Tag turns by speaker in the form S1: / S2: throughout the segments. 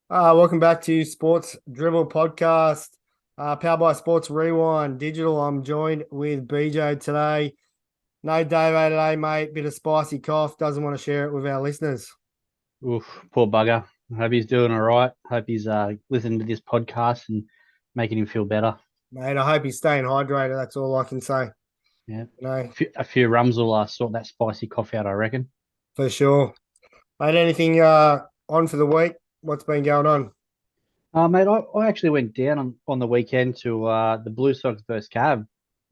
S1: Welcome back to Sports Dribble Podcast, powered by Sports Rewind Digital. I'm joined with BJ today. No Dave today, mate. Bit of spicy cough. Doesn't want to share it with our listeners.
S2: Oof, poor bugger. I hope he's doing all right. Hope he's listening to this podcast and making him feel better.
S1: Mate, I hope he's staying hydrated. That's all I can say.
S2: Yeah.
S1: You know,
S2: A few rums will sort that spicy cough out, I reckon.
S1: for sure. Mate, anything on for the week? What's been going on?
S2: Mate, I actually went down on the weekend to the Blue Sox versus
S1: Yep,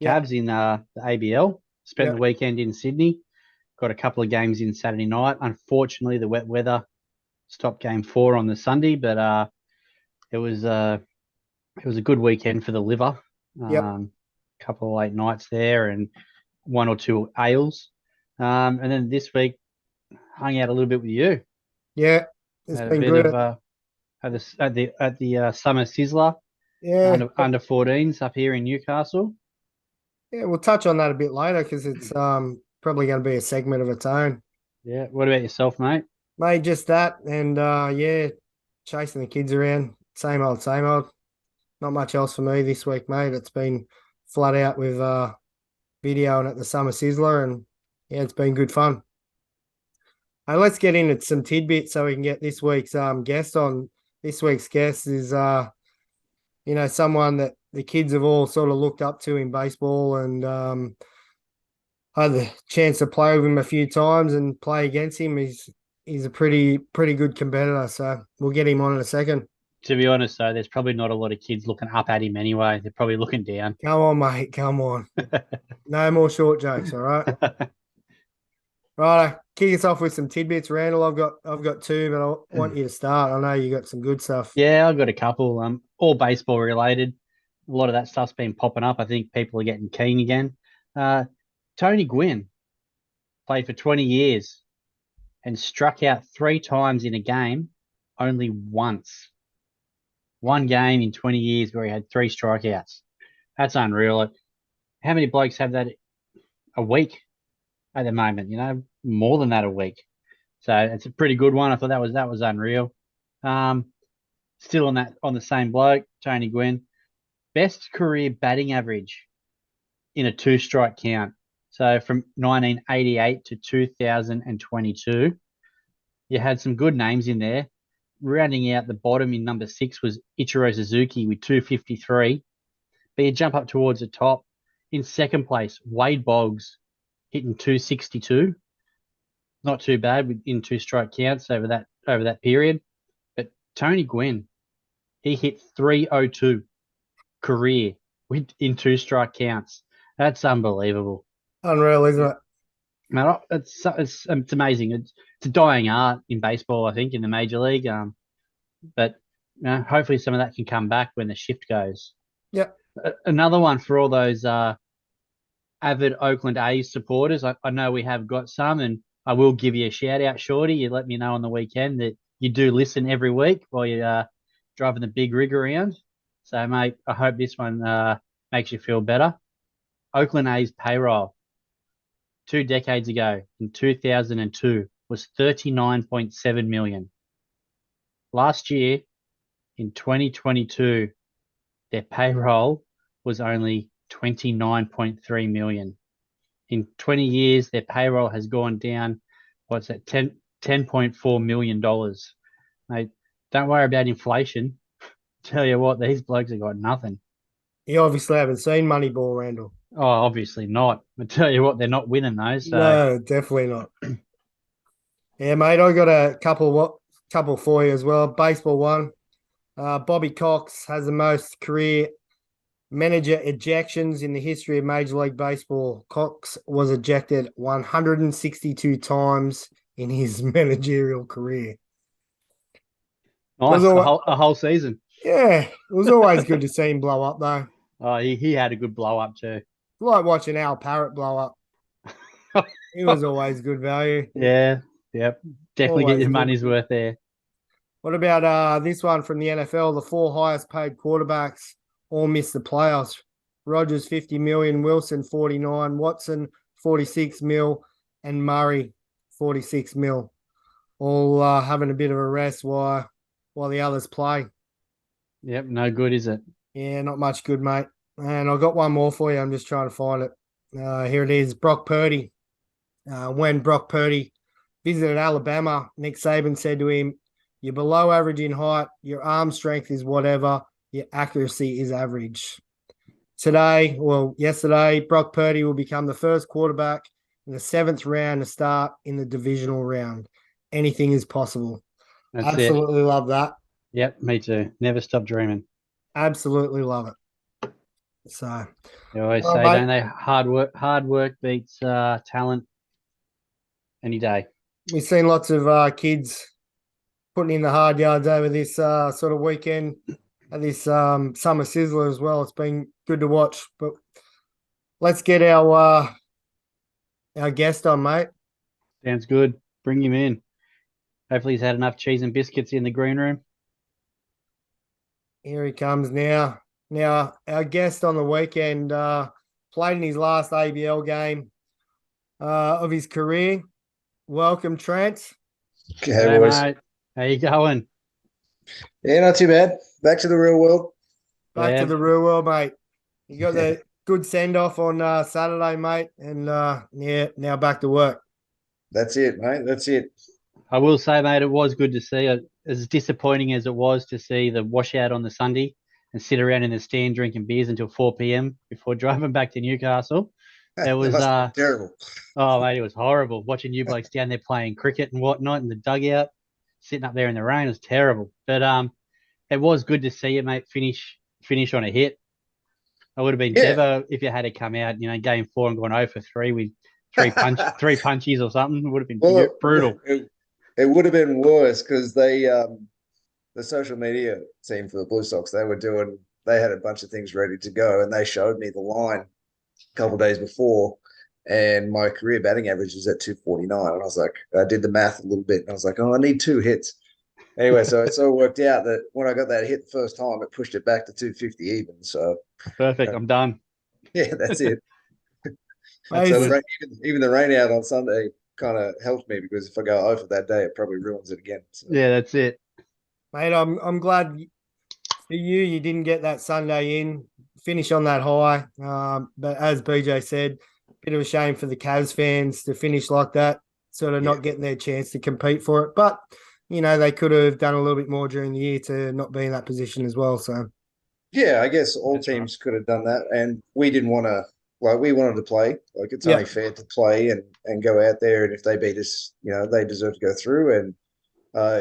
S2: Cavs in the ABL. Spent the
S1: yep.
S2: weekend in Sydney. Got a couple of games in Saturday night. Unfortunately, the wet weather stopped game four on the Sunday, but it was it was a good weekend for the liver.
S1: Yep.
S2: Couple of late nights there and one or two ales. And then this week hung out a little bit with you.
S1: Yeah, it's
S2: Had a
S1: been
S2: bit of
S1: good.
S2: at the summer sizzler
S1: Yeah,
S2: under 14s up here in Newcastle.
S1: yeah. We'll touch on that a bit later because it's probably going to be a segment of its own.
S2: Yeah. What about yourself, mate?
S1: Mate, just that. And yeah, chasing the kids around. Same old, same old. Not much else for me this week, mate. It's been flat out with videoing at the Summer Sizzler, and yeah, it's been good fun. Hey, let's get into some tidbits so we can get this week's guest on. This week's guest is someone that the kids have all sort of looked up to in baseball, and had the chance to play with him a few times and play against him. He's a pretty good competitor, so we'll get him on in a second.
S2: To be honest, though, there's probably not a lot of kids looking up at him anyway. They're probably looking down.
S1: Come on, mate. Come on. No more short jokes, all right? Right, kick us off with some tidbits, Randall. I've got two, but I want you to start. I know you got some good stuff.
S2: Yeah, I've got a couple. All baseball related. A lot of that stuff's been popping up. I think people are getting keen again. Uh, Tony Gwynn played for 20 years and struck out three times in a game, only once. One game in 20 years where he had three strikeouts. That's unreal. Like, how many blokes have that a week at the moment? More than that a week. So it's a pretty good one. I thought that was unreal. Um, Still on the same bloke, Tony Gwynn. Best career batting average in a two strike count. So from 1988 to 2022, you had some good names in there. Rounding out the bottom in number six was Ichiro Suzuki with 253. But you jump up towards the top. In second place, Wade Boggs hitting 262. Not too bad in two strike counts over that period. But Tony Gwynn, he hit 302 career in two strike counts. That's unbelievable.
S1: Unreal, isn't it?
S2: Man, it's amazing. It's a dying art in baseball, I think, in the major league. But hopefully some of that can come back when the shift goes.
S1: Yep.
S2: Another one for all those avid Oakland A's supporters. I know we have got some, and I will give you a shout out, Shorty. You let me know on the weekend that you do listen every week while you're driving the big rig around. So, mate, I hope this one makes you feel better. Oakland A's payroll 2 decades ago in 2002 was 39.7 million. Last year in 2022, their payroll was only 29.3 million. In 20 years, their payroll has gone down, what's that, $10.4 million. Mate, don't worry about inflation. Tell you what, these blokes have got nothing.
S1: You obviously haven't seen Moneyball, Randall.
S2: Oh, obviously not. I tell you what, they're not winning those. So
S1: No, definitely not. Yeah, mate, I got a couple for you as well. Baseball one. Bobby Cox has the most career manager ejections in the history of Major League Baseball. Cox was ejected 162 times in his managerial career. Was
S2: nice, a
S1: all,
S2: whole season.
S1: yeah, it was always good to see him blow up though.
S2: Oh, he had a good blow up too.
S1: Like watching Al Parrott blow up. He was always good value.
S2: Yeah, yep. Definitely get
S1: Always
S2: your
S1: good.
S2: money's worth there.
S1: What about this one from the NFL? The four highest paid quarterbacks all missed the playoffs. Rodgers 50 million, Wilson 49, Watson 46 mil, and Murray 46 mil. All having a bit of a rest. Why? while the others play.
S2: Yep, no good, is it?
S1: Yeah, not much good, mate. And I've got one more for you. I'm just trying to find it. Here it is. Brock Purdy. When Brock Purdy visited Alabama, Nick Saban said to him, "You're below average in height. Your arm strength is whatever. Your accuracy is average." Yesterday, Brock Purdy will become the first quarterback in the 7th round to start in the divisional round. Anything is possible.
S2: That's
S1: Absolutely love that.
S2: Yep, me too. Never stop dreaming.
S1: Absolutely love it. So,
S2: They always
S1: all
S2: say,
S1: right,
S2: don't they? Hard work beats talent any day.
S1: we've seen lots of kids putting in the hard yards over this sort of weekend at this summer sizzler as well. It's been good to watch. But let's get our guest on, mate.
S2: Sounds good. Bring him in. Hopefully he's had enough cheese and biscuits in the green room.
S1: Here he comes now. Now, our guest on the weekend played in his last ABL game of his career. Welcome, Trent.
S2: Hey,
S3: boys.
S2: mate. How you going?
S3: Yeah, not too bad. Back to the real world.
S1: Back to the real world, mate. You got the good send off on Saturday, mate, and now back to work.
S3: That's it, mate. That's it.
S2: I will say, mate, it was good to see. As disappointing as it was to see the washout on the Sunday and sit around in the stand drinking beers until 4 p.m. before driving back to Newcastle. It was
S3: terrible.
S2: Oh, mate, it was horrible watching you blokes down there playing cricket and whatnot in the dugout, sitting up there in the rain. It was terrible. But it was good to see you, mate, finish on a hit. I would have been Devo if you had to come out, game 4 and gone 0 for 3 with three punchies or something. It would have been brutal.
S3: It would have been worse because the social media team for the Blue Sox, they had a bunch of things ready to go, and they showed me the line a couple of days before, and my career batting average is at 249. And I was like, I did the math a little bit, and I was like, oh, I need 2 hits. Anyway, so it all worked out that when I got that hit the first time, it pushed it back to 250 even. So
S2: perfect. I'm done.
S3: Yeah, that's it.
S1: That's
S3: so even the rain out on Sunday kind of helped me, because if I go over that day, it probably ruins it again. So.
S2: Yeah, that's it.
S1: Mate, I'm glad for you didn't get that Sunday in, finish on that high. But as BJ said, bit of a shame for the Cavs fans to finish like that, sort of not getting their chance to compete for it. But, they could have done a little bit more during the year to not be in that position as well. So,
S3: yeah, I guess all teams could have done that. And we didn't want to, we wanted to play. Like, it's only fair to play and go out there. And if they beat us, they deserve to go through. And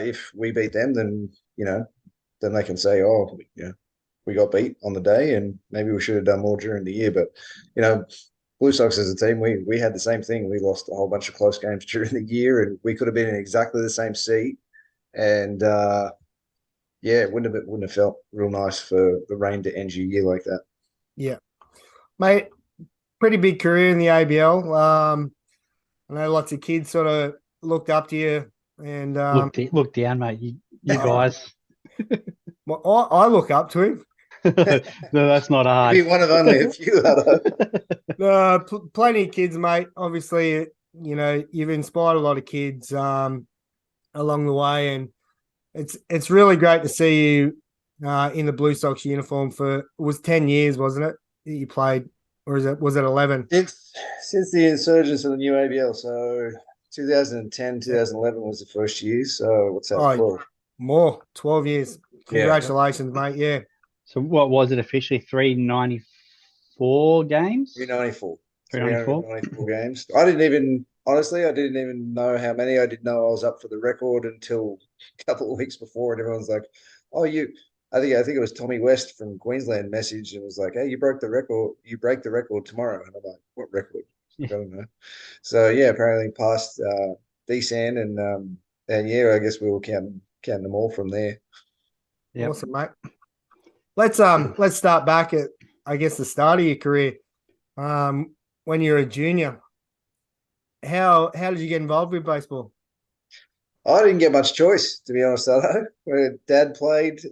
S3: if we beat them, then, then they can say, oh, we got beat on the day and maybe we should have done more during the year. But, Blue Sox as a team, we had the same thing. We lost a whole bunch of close games during the year, and we could have been in exactly the same seat. And it wouldn't have felt real nice for the rain to end your year like that.
S1: Yeah, mate, pretty big career in the ABL. I know lots of kids sort of looked up to you and
S2: look down, mate. You guys.
S1: Well, I look up to him.
S2: No, that's not hard.
S3: Maybe one of only a few.
S1: Plenty of kids, mate. Obviously, you've inspired a lot of kids along the way, and it's really great to see you in the Blue Sox uniform for, it was 10 years, wasn't it, that you played, or was it 11?
S3: Since the insurgence of the new ABL, so 2010, 2011 was the first year. So what's that?
S1: 12 years. Congratulations, mate. Yeah.
S2: So what was it officially? 394 games?
S3: 394.
S2: 394
S3: games. I didn't even know how many. I didn't know I was up for the record until a couple of weeks before, and everyone's like, "Oh, I think it was Tommy West from Queensland messaged and was like, "Hey, you broke the record. You break the record tomorrow." And I'm like, "What record?" I don't know. So apparently past DSAN and I guess we were counting them all from there.
S2: Yep.
S1: Awesome, mate. Let's start back at, I guess, the start of your career. When you're a junior, how did you get involved with baseball?
S3: I didn't get much choice, to be honest. Dad played,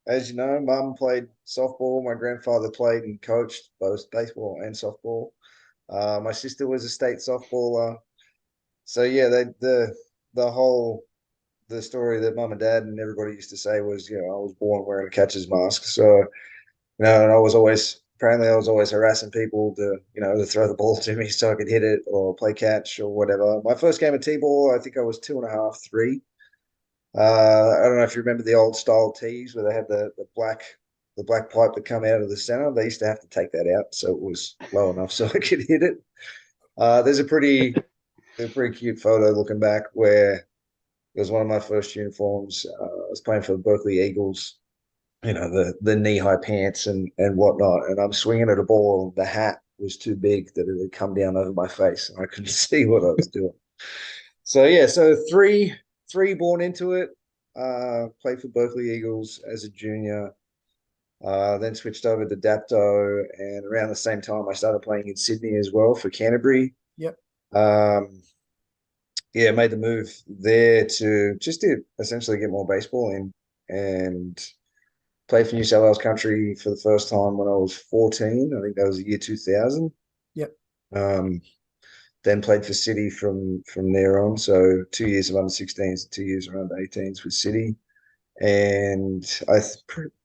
S3: as you know, Mum played softball. My grandfather played and coached both baseball and softball. My sister was a state softballer. So the whole the story that mum and dad and everybody used to say was, I was born wearing a catcher's mask. So, and I was always harassing people to throw the ball to me so I could hit it or play catch or whatever. My first game of T-ball, I think I was 2.5, 3. I don't know if you remember the old style tees where they had the black pipe that come out of the center. They used to have to take that out so it was low enough so I could hit it. There's a pretty cute photo looking back where it was one of my first uniforms. I was playing for the Berkeley Eagles, the knee-high pants and whatnot, and I'm swinging at a ball, and the hat was too big that it had come down over my face, and I couldn't see what I was doing. So yeah, so three born into it. Played for Berkeley Eagles as a junior. Then switched over to Dapto, and around the same time, I started playing in Sydney as well for Canterbury.
S1: Yep.
S3: Made the move there to essentially get more baseball in, and played for New South Wales Country for the first time when I was 14. I think that was the year 2000.
S1: Yep.
S3: Then played for City from there on. So 2 years of under 16s, 2 years of under 18s with City. And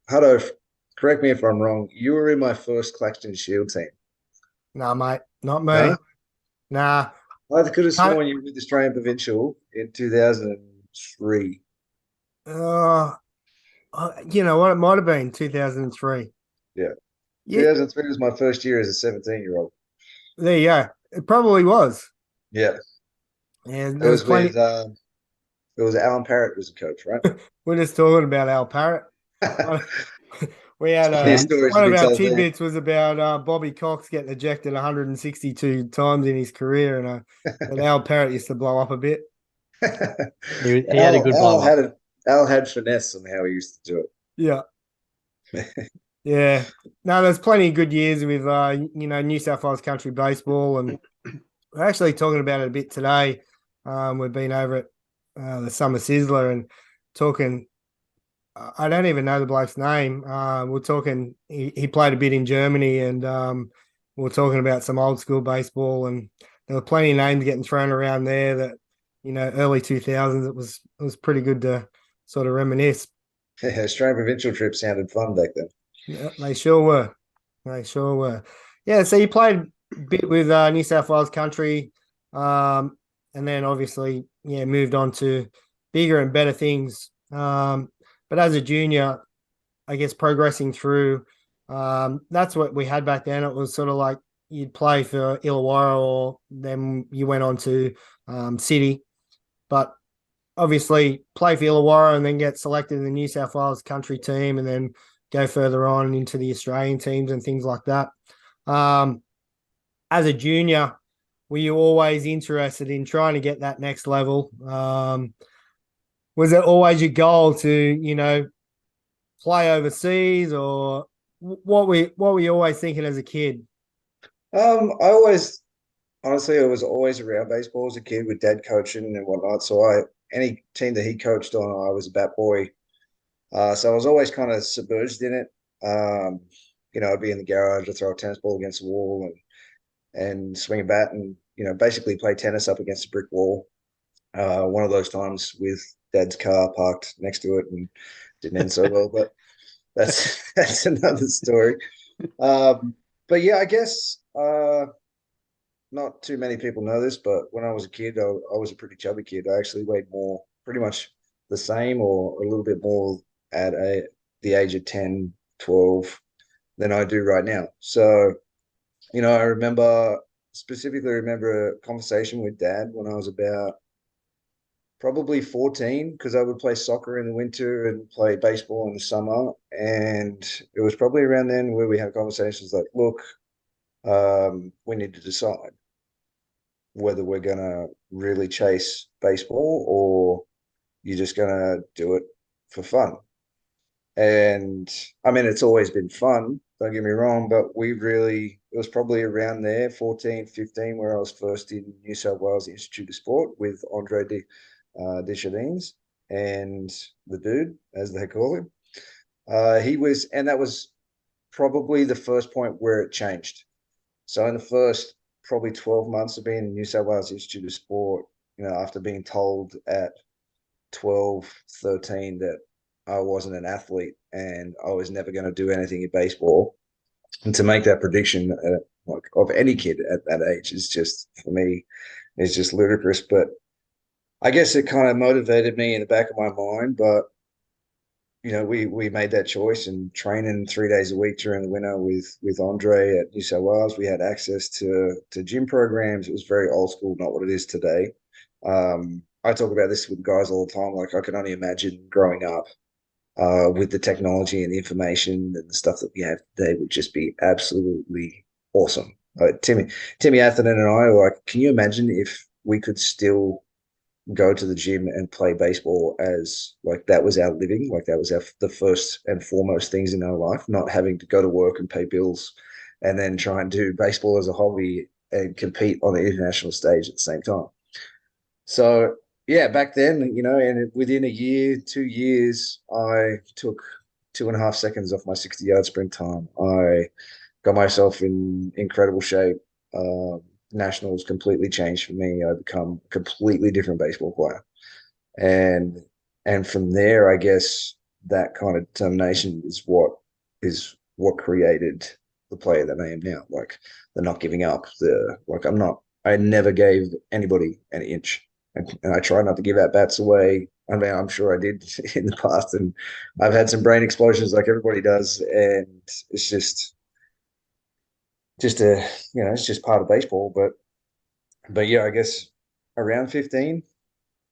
S3: Hutto, correct me if I'm wrong, you were in my first Claxton Shield team.
S1: No, mate, not me.
S3: No?
S1: Nah.
S3: I could have sworn you were with the Australian Provincial in 2003.
S1: You know what? It might have been 2003.
S3: Yeah. 2003 was my first year as a 17-year-old.
S1: There you go. It probably was.
S3: Yeah.
S1: And
S3: it was plenty. It was Alan Parrott was the coach, right?
S1: We're just talking about Al Parrott. We had one of our tidbits was about Bobby Cox getting ejected 162 times in his career, and Al Parrott used to blow up a bit.
S2: he had a good blow up.
S3: Al had finesse on how he used to do it.
S1: Yeah. Yeah. No, there's plenty of good years with New South Wales Country Baseball, and we're actually talking about it a bit today. We've been over at the Summer Sizzler and talking. I don't even know the bloke's name. We're talking. He played a bit in Germany, and we're talking about some old school baseball, and there were plenty of names getting thrown around there that early 2000s. It was pretty good to sort of reminisce.
S3: Yeah, Australian Provincial trip sounded fun back then.
S1: Yeah, they sure were. Yeah, so you played a bit with New South Wales Country, and then obviously, moved on to bigger and better things. But as a junior, I guess progressing through, that's what we had back then. It was sort of like you'd play for Illawarra, or then you went on to City. But obviously play for Illawarra and then get selected in the New South Wales Country team, and then go further on into the Australian teams and things like that. As a junior, were you always interested in trying to get that next level? Was it always your goal to, play overseas, or what were you always thinking as a kid?
S3: Honestly, I was always around baseball as a kid with dad coaching and whatnot. So any team that he coached on, I was a bat boy. So I was always kind of submerged in it. I'd be in the garage to throw a tennis ball against the wall and swing a bat and, basically play tennis up against a brick wall. One of those times with dad's car parked next to it and didn't end so well, but that's another story. But yeah, I guess not too many people know this, but when I was a kid, I was a pretty chubby kid. I actually weighed pretty much the same or a little bit more at the age of 10, 12 than I do right now. So, I specifically remember a conversation with dad when I was about probably 14, because I would play soccer in the winter and play baseball in the summer. And it was probably around then where we had conversations like, look, we need to decide whether we're going to really chase baseball or you're just going to do it for fun. And I mean, it's always been fun, don't get me wrong, but it was probably around there, 14, 15, where I was first in New South Wales Institute of Sport with Andre Deschardins and the dude, as they call him. And that was probably the first point where it changed. So in the first probably 12 months of being in New South Wales Institute of Sport, after being told at 12, 13 that I wasn't an athlete and I was never going to do anything in baseball. And to make that prediction like of any kid at that age is just, for me, is just ludicrous. But I guess it kind of motivated me in the back of my mind. But we made that choice, and training 3 days a week during the winter with Andre at New South Wales. We had access to gym programs. It was very old school, not what it is today. I talk about this with guys all the time. Like, I can only imagine growing up with the technology and the information and the stuff that we have today would just be absolutely awesome. Timmy Atherton and I, like, can you imagine if we could still go to the gym and play baseball as like that was our living, like that was the first and foremost things in our life, not having to go to work and pay bills and then try and do baseball as a hobby and compete on the international stage at the same time. So yeah, back then, and within a year, 2 years, I took 2.5 seconds off my 60-yard sprint time. I got myself in incredible shape. Nationals completely changed for me. I become a completely different baseball player. And from there, I guess that kind of determination is what created the player that I am now. Like, the not giving up, I never gave anybody an inch. And I try not to give out bats away. I mean, I'm sure I did in the past, and I've had some brain explosions like everybody does. And it's just it's just part of baseball. But yeah, I guess around 15,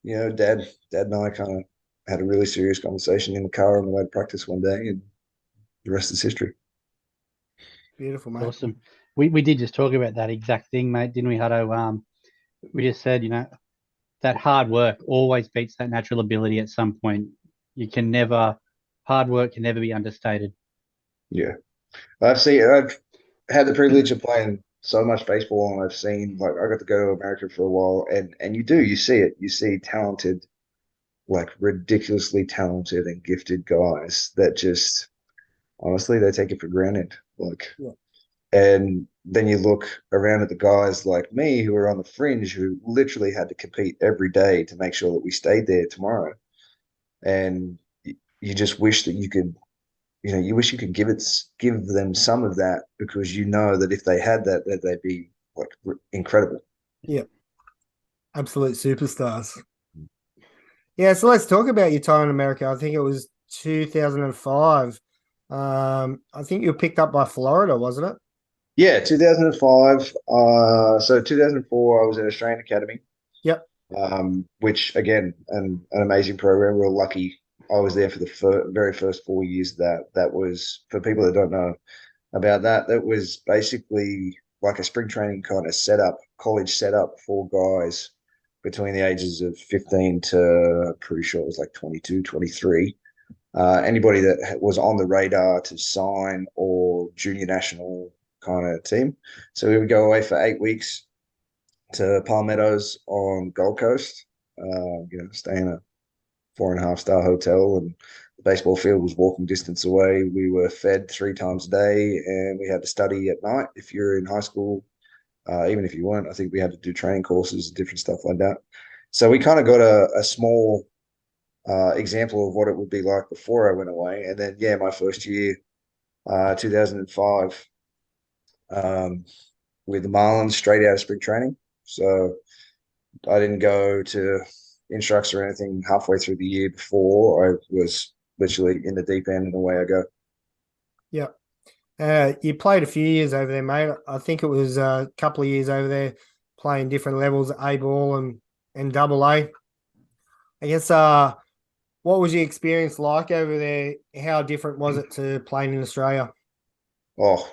S3: Dad and I kind of had a really serious conversation in the car on the way to practice one day, and the rest is history.
S1: Beautiful, mate.
S2: Awesome. We did just talk about that exact thing, mate, didn't we, Hutto? We just said, that hard work always beats that natural ability at some point. Hard work can never be understated.
S3: Yeah. I've had the privilege of playing so much baseball, and I've seen, like, I got to go to America for a while, and you see it. You see talented, like ridiculously talented and gifted guys that just, honestly, they take it for granted. Like,
S1: yeah.
S3: And then you look around at the guys like me who are on the fringe, who literally had to compete every day to make sure that we stayed there tomorrow. And you just wish that you could, you wish you could give them some of that, because that if they had that they'd be like incredible.
S1: Yeah. Absolute superstars. Yeah, so let's talk about your time in America. I think it was 2005. I think you were picked up by Florida, wasn't it?
S3: Yeah, 2005. So 2004, I was at Australian Academy.
S1: Yep.
S3: Which, again, an amazing program. We're lucky. I was there for the very first 4 years of that. That was, for people that don't know about that, that was basically like a spring training kind of setup, college setup for guys between the ages of 15 to, I'm pretty sure it was like 22, 23. Anybody that was on the radar to sign or junior national kind of team. So we would go away for 8 weeks to Palmettos on Gold Coast, stay in a 4.5-star hotel, and the baseball field was walking distance away. We were fed 3 times a day, and we had to study at night if you're in high school. Even if you weren't, I think we had to do training courses and different stuff like that. So we kind of got a small example of what it would be like before I went away. And then, yeah, my first year, 2005, with the Marlins, straight out of spring training. So I didn't go to instructs or anything halfway through the year before. I was literally in the deep end, and away I go.
S1: Yeah. You played a few years over there, mate. I think it was a couple of years over there playing different levels, A ball and double A. I guess what was your experience like over there? How different was it to playing in Australia?
S3: Oh,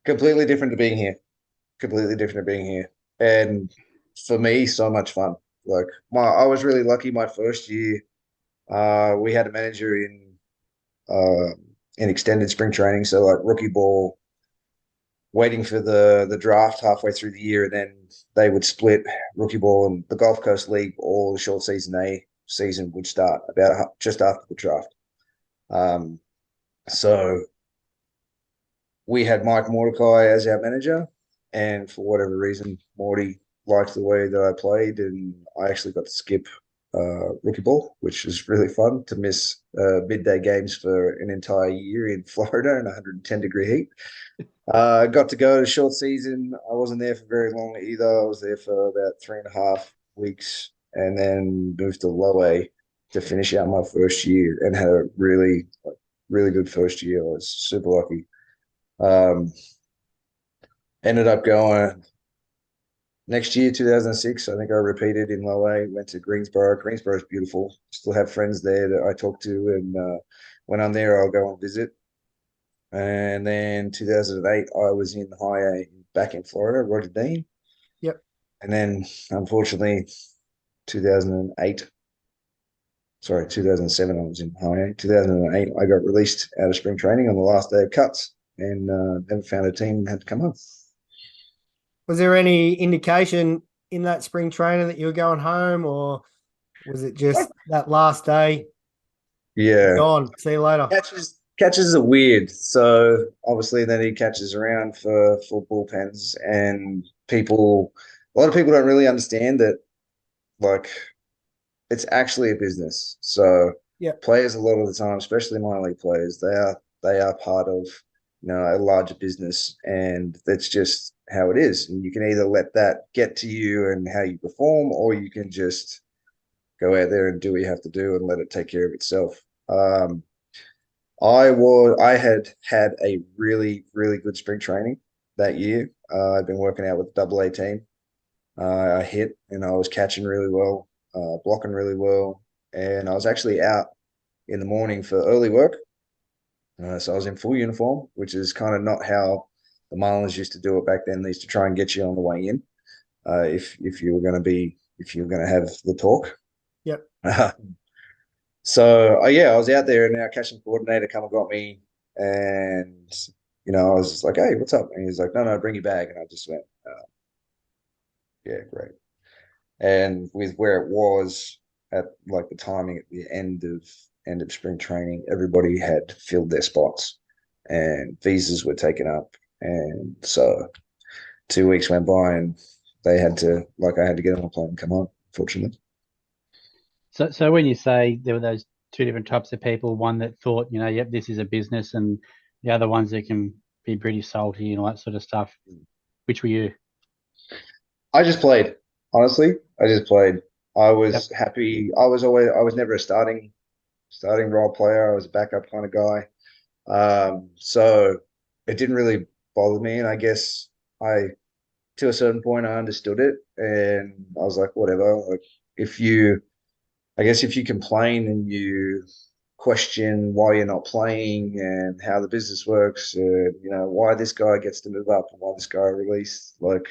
S3: completely different to being here. Completely different to being here. And for me, so much fun. Like, I was really lucky my first year. We had a manager in extended spring training, so like rookie ball, waiting for the draft halfway through the year, and then they would split rookie ball and the Gulf Coast League, or the short season A season would start about just after the draft. So we had Mike Mordecai as our manager, and for whatever reason, Morty liked the way that I played, and I actually got to skip rookie ball, which was really fun to miss midday games for an entire year in Florida in 110-degree heat. Got to go to short season. I wasn't there for very long either. I was there for about 3.5 weeks and then moved to low A to finish out my first year and had a really, really good first year. I was super lucky. Ended up going next year, 2006. I think I repeated in low A, went to Greensboro. Greensboro is beautiful. Still have friends there that I talk to. And when I'm there, I'll go and visit. And then 2008, I was in high A back in Florida, Roger Dean.
S1: Yep.
S3: And then, unfortunately, 2007, I was in high A. 2008, I got released out of spring training on the last day of cuts and never found a team and had to come home.
S1: Was there any indication in that spring training that you were going home, or was it just that last day?
S3: Yeah.
S1: Gone. See you later.
S3: Catches are weird. So obviously they need catches around for bullpens, and a lot of people don't really understand that, like, it's actually a business. So
S1: yeah,
S3: players a lot of the time, especially minor league players, they are part of a larger business, and that's just how it is. And you can either let that get to you and how you perform, or you can just go out there and do what you have to do and let it take care of itself. I had a really, really good spring training that year. I've been working out with the AA team. I hit and I was catching really well, blocking really well, and I was actually out in the morning for early work. So I was in full uniform, which is kind of not how the Marlins used to do it back then. They used to try and get you on the way in, if you were going to have the talk.
S1: Yep.
S3: So I was out there, and our catching coordinator come and got me, and I was just like, "Hey, what's up?" And he's like, "No, bring your bag." And I just went, "Yeah, great." And with where it was at, like, the timing at the end of spring training, everybody had filled their spots, and visas were taken up, and so 2 weeks went by, and I had to get on a plane and come on, unfortunately.
S2: So when you say there were those two different types of people, one that thought, yep, this is a business, and the other ones that can be pretty salty and all that sort of stuff, which were you?
S3: I just played. Honestly, I just played. I was happy. I was never a starting role player. I was a backup kind of guy. So it didn't really bother me. And I guess to a certain point, I understood it, and I was like, whatever. Like, if you complain and you question why you're not playing and how the business works, why this guy gets to move up and why this guy released, like,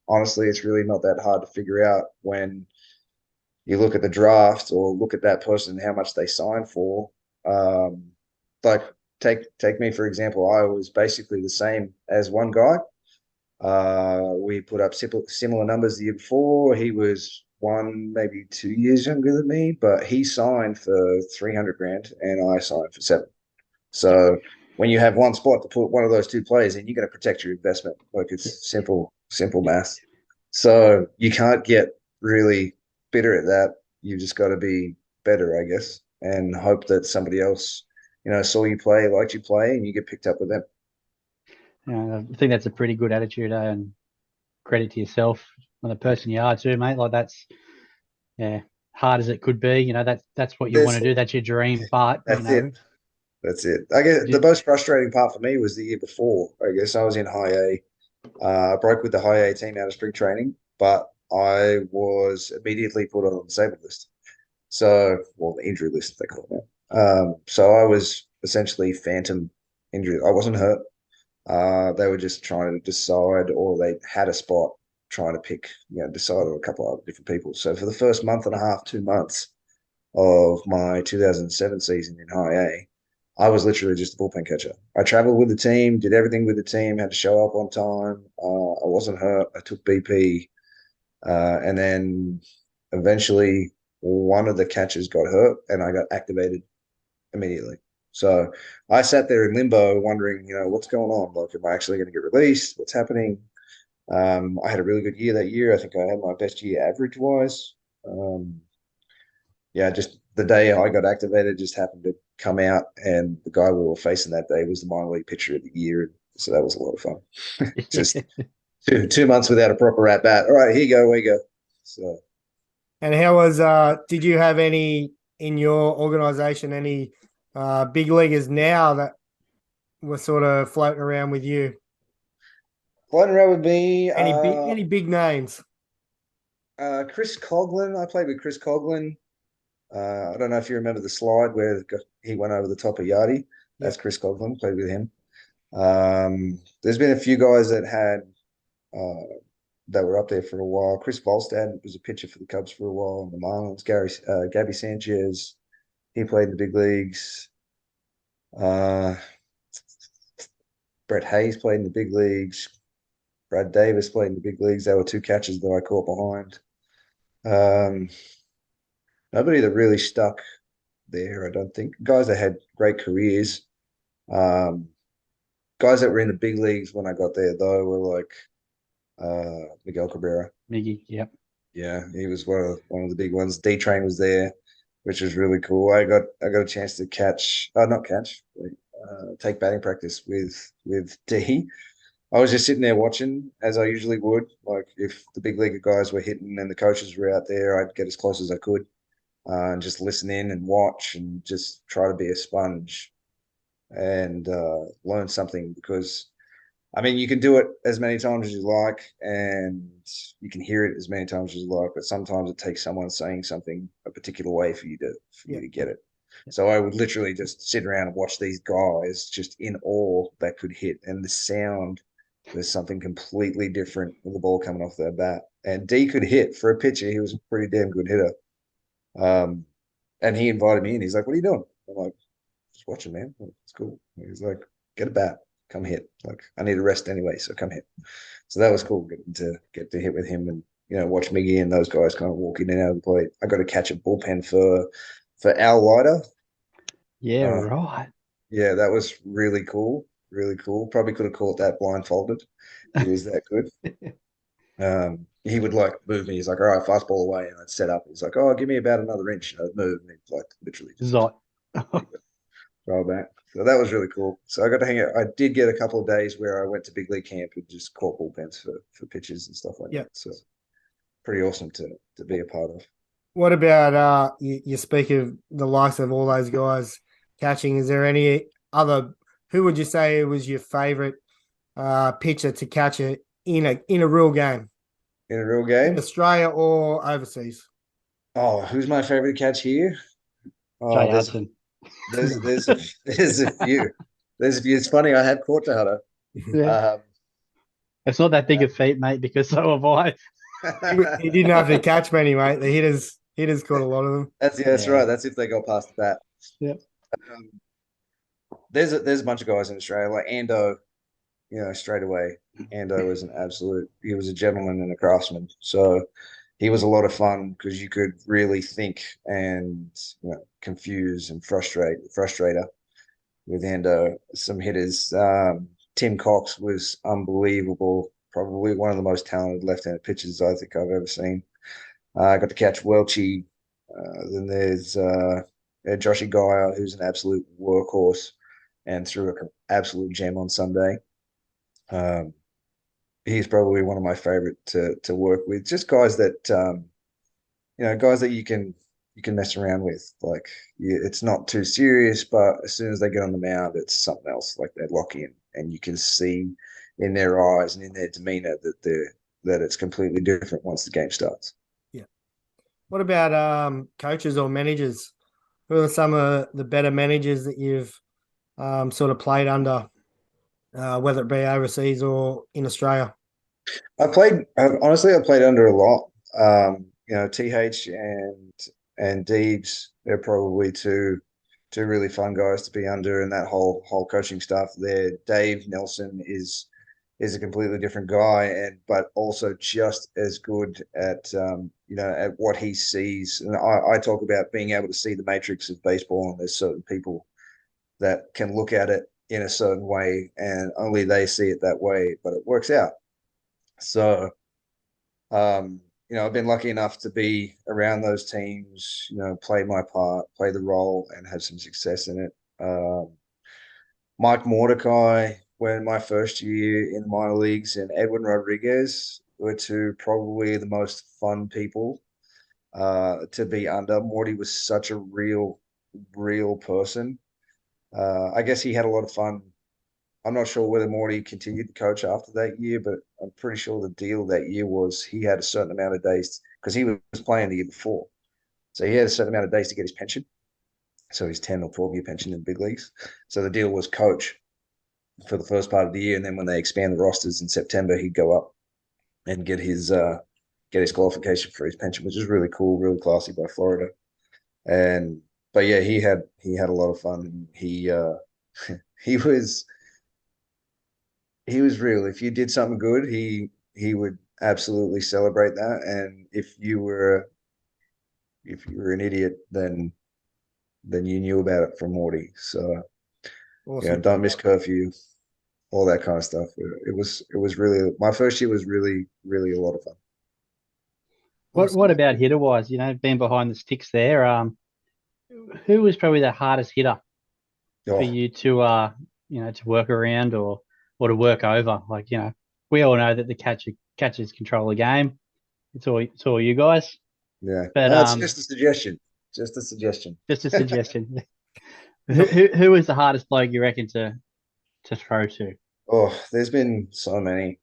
S3: honestly, it's really not that hard to figure out when you look at the draft or look at that person, how much they signed for. Like, take me, for example. I was basically the same as one guy. We put up similar numbers the year before. He was 1, maybe 2 years younger than me, but he signed for 300 grand and I signed for 7. So when you have one spot to put one of those two players in, you're going to protect your investment. Like, it's simple math. So you can't get really bitter at that. You've just got to be better, I guess, and hope that somebody else, saw you play, liked you play, and you get picked up with them.
S2: I think that's a pretty good attitude, and credit to yourself and the person you are too, mate. Like, that's hard as it could be. That's what you want to do. That's your dream. But
S3: that's it. That's it. I guess the most frustrating part for me was the year before. I guess I was in high A. I broke with the high A team out of spring training, but I was immediately put on the disabled list. So, well, the injury list, they call it. So I was essentially phantom injury. I wasn't hurt. They were just trying to decide, or they had a spot trying to pick, decide on a couple of different people. So for the first month and a half, 2 months of my 2007 season in high A, I was literally just a bullpen catcher. I traveled with the team, did everything with the team, had to show up on time. I wasn't hurt. I took BP. And then eventually one of the catchers got hurt and I got activated immediately. So I sat there in limbo wondering, what's going on? Like, am I actually going to get released? What's happening? I had a really good year that year. I think I had my best year average-wise. Just the day I got activated just happened to come out, and the guy we were facing that day was the minor league pitcher of the year. So that was a lot of fun. Just 2 months without a proper at bat. All right, here you go, where you go. So,
S1: And how was did you have any in your organization, any big leaguers now that were sort of floating around with you?
S3: floating around with me,
S1: Any big names?
S3: Chris Coughlin. I played with Chris Coughlin. I don't know if you remember the slide where he went over the top of Yardy. That's Chris Coughlin. Played with him. There's been a few guys that had that were up there for a while. Chris Volstad was a pitcher for the Cubs for a while, and the Marlins. Gabby Sanchez, he played in the big leagues. Brett Hayes played in the big leagues. Brad Davis played in the big leagues. There were two catches that I caught behind. Nobody that really stuck there, I don't think. Guys that had great careers. Guys that were in the big leagues when I got there, though, were like Miguel Cabrera.
S2: Miggy, yep.
S3: Yeah, he was one of the big ones. D Train was there, which was really cool. I got a chance to take batting practice with D. I was just sitting there watching, as I usually would. Like if the big league guys were hitting and the coaches were out there, I'd get as close as I could and just listen in and watch and just try to be a sponge and learn something. Because, I mean, you can do it as many times as you like and you can hear it as many times as you like, but sometimes it takes someone saying something a particular way for you to get it. So I would literally just sit around and watch these guys just in awe that could hit, and the sound was something completely different with the ball coming off their bat. And D could hit for a pitcher. He was a pretty damn good hitter. And he invited me in. He's like, "What are you doing?" I'm like, "Just watching, man. It's cool." He's like, "Get a bat, come hit. Like, I need a rest anyway, so come hit." So that was cool getting to get to hit with him and watch Miggy and those guys kind of walk in and out of the plate. I got to catch a bullpen for Al Leiter.
S2: Yeah, right.
S3: Yeah, that was really cool. Really cool. Probably could have caught that blindfolded. He was that good. He would like move me. He's like, "All right, fastball away," and I'd set up. He's like, "Oh, give me about another inch." And I'd move, and he'd like literally just
S2: Zot.
S3: throw back. So that was really cool. So I got to hang out. I did get a couple of days where I went to big league camp and just caught bullpens for pitches and stuff like that. So pretty awesome to be a part of.
S1: What about you speak of the likes of all those guys catching? Is there any other? Who would you say was your favorite pitcher to catch it in a real game?
S3: In a real game,
S1: in Australia or overseas?
S3: Oh, who's my favorite catch here?
S2: Jay Hudson.
S3: There's a few. There's a few. It's funny. I had caught Tahada.
S2: Yeah. It's not that big a feat, mate, because so have I.
S1: He didn't have to catch many, mate. The hitters caught a lot of them.
S3: That's right. That's if they go past the bat.
S2: Yeah.
S3: There's a bunch of guys in Australia like Ando. Straight away, Ando was he was a gentleman and a craftsman. So he was a lot of fun because you could really think and confuse and frustrator with Ando. Some hitters. Tim Cox was unbelievable. Probably one of the most talented left-handed pitchers I think I've ever seen. I got to catch Welchie. Then there's Joshy Geyer, who's an absolute workhorse and threw an absolute gem on Sunday. He's probably one of my favorite to work with. Just guys that guys that you can mess around with. Like it's not too serious, but as soon as they get on the mound, it's something else. Like they lock in, and you can see in their eyes and in their demeanor that it's completely different once the game starts.
S1: Yeah. What about coaches or managers? Who are some of the better managers that you've sort of played under? Whether it be overseas or in Australia?
S3: Honestly, I played under a lot. TH and Deebs, they're probably two really fun guys to be under, and that whole coaching staff there. Dave Nelson is a completely different guy, but also just as good at at what he sees. And I talk about being able to see the matrix of baseball, and there's certain people that can look at it in a certain way and only they see it that way, but it works out. So I've been lucky enough to be around those teams, play my part, play the role, and have some success in it. Mike Mordecai, when my first year in the minor leagues, and Edwin Rodriguez were two probably the most fun people to be under. Morty was such a real person. I guess he had a lot of fun. I'm not sure whether Morty continued to coach after that year, but I'm pretty sure the deal that year was he had a certain amount of days because he was playing the year before. So he had a certain amount of days to get his pension. So his 10 or 12-year pension in big leagues. So the deal was coach for the first part of the year. And then when they expand the rosters in September, he'd go up and get his qualification for his pension, which is really cool, really classy by Florida. But yeah, he had a lot of fun. He was real. If you did something good, he would absolutely celebrate that. And if you were an idiot, then you knew about it from Morty. So
S1: Awesome.
S3: don't miss curfew, all that kind of stuff. It was really, my first year was really, really a lot of fun.
S2: What about hitter wise? Being behind the sticks there, who was probably the hardest hitter for you to to work around or to work over? Like, we all know that the catchers control the game. It's all you guys.
S3: Yeah,
S2: but
S3: it's just a suggestion. Just a suggestion.
S2: Just a suggestion. Who was the hardest bloke you reckon to throw to?
S3: Oh, there's been so many.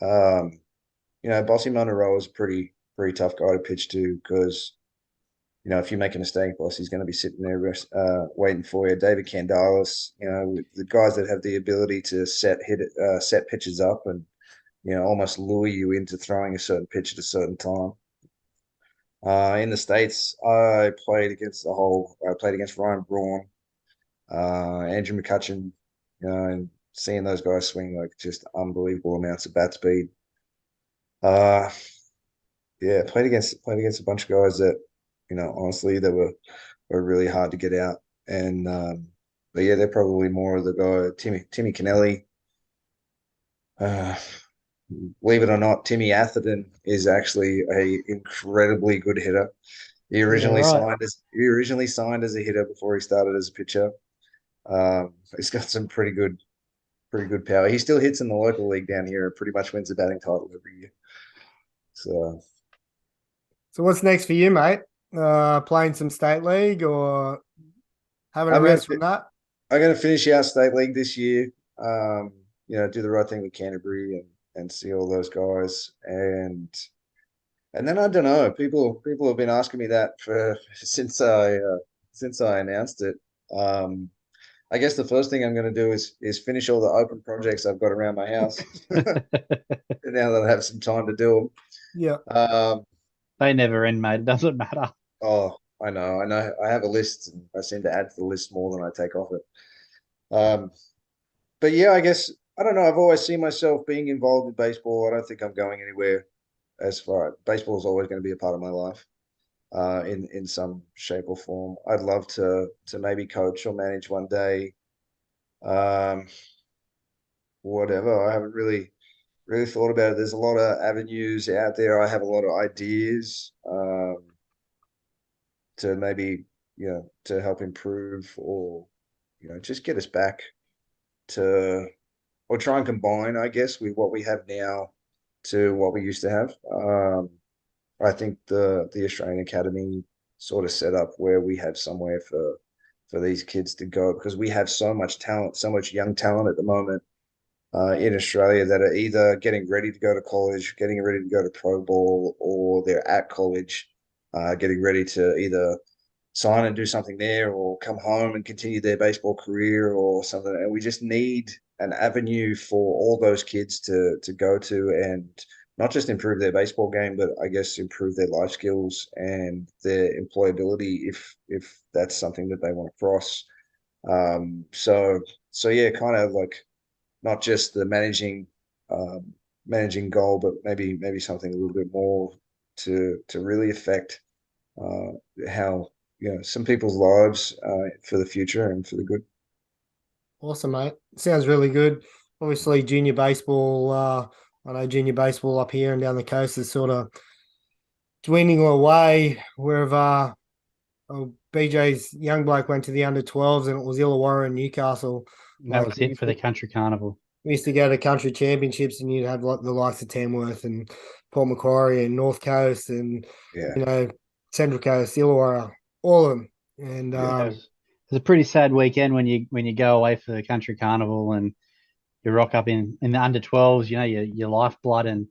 S3: Bossy Monroe is a pretty tough guy to pitch to because, if you make a mistake, boss, he's going to be sitting there waiting for you. David Candalis, the guys that have the ability to set pitches up and, almost lure you into throwing a certain pitch at a certain time. In the States, I played against Ryan Braun, Andrew McCutcheon, and seeing those guys swing like just unbelievable amounts of bat speed. Yeah, played against a bunch of guys that, honestly, they were really hard to get out. And but yeah, they're probably more of the guy, Timmy Kennelly. Believe it or not, Timmy Atherton is actually a incredibly good hitter. He originally signed as a hitter before he started as a pitcher. He's got some pretty good power. He still hits in the local league down here and pretty much wins the batting title every year. So
S1: what's next for you, mate? Playing some state league or having a rest from that?
S3: I'm going to finish out state league this year. Do the right thing with Canterbury and see all those guys. And then I don't know. People have been asking me that since I announced it. I guess the first thing I'm going to do is finish all the open projects I've got around my house. Now that I have some time to do them.
S1: Yeah.
S2: They never end, mate. It doesn't matter.
S3: Oh, I know. I have a list, and I seem to add to the list more than I take off it. But yeah, I guess I don't know. I've always seen myself being involved in baseball. I don't think I'm going anywhere. Baseball is always going to be a part of my life, in some shape or form. I'd love to maybe coach or manage one day. Whatever. I haven't really thought about it. There's a lot of avenues out there. I have a lot of ideas to maybe, to help improve or, just get us back to, or try and combine, I guess, with what we have now to what we used to have. I think the Australian Academy sort of set up where we have somewhere for these kids to go because we have so much talent, so much young talent at the moment. In Australia that are either getting ready to go to college, getting ready to go to pro ball, or they're at college, getting ready to either sign and do something there or come home and continue their baseball career or something. And we just need an avenue for all those kids to go to and not just improve their baseball game, but I guess improve their life skills and their employability if that's something that they want to cross. So yeah, kind of like not just the managing goal, but maybe something a little bit more to really affect how some people's lives for the future and for the good.
S1: Awesome, mate. Sounds really good. Obviously, junior baseball. I know junior baseball up here and down the coast is sort of dwindling away. Wherever BJ's young bloke went to the under-12s, and it was Illawarra and Newcastle.
S2: And that was it for the country carnival.
S1: We used to go to country championships, and you'd have like the likes of Tamworth and Port Macquarie and North Coast and Central Coast, Illawarra, all of them. And
S2: it was a pretty sad weekend when you go away for the country carnival and you rock up in the under-12s, your lifeblood, and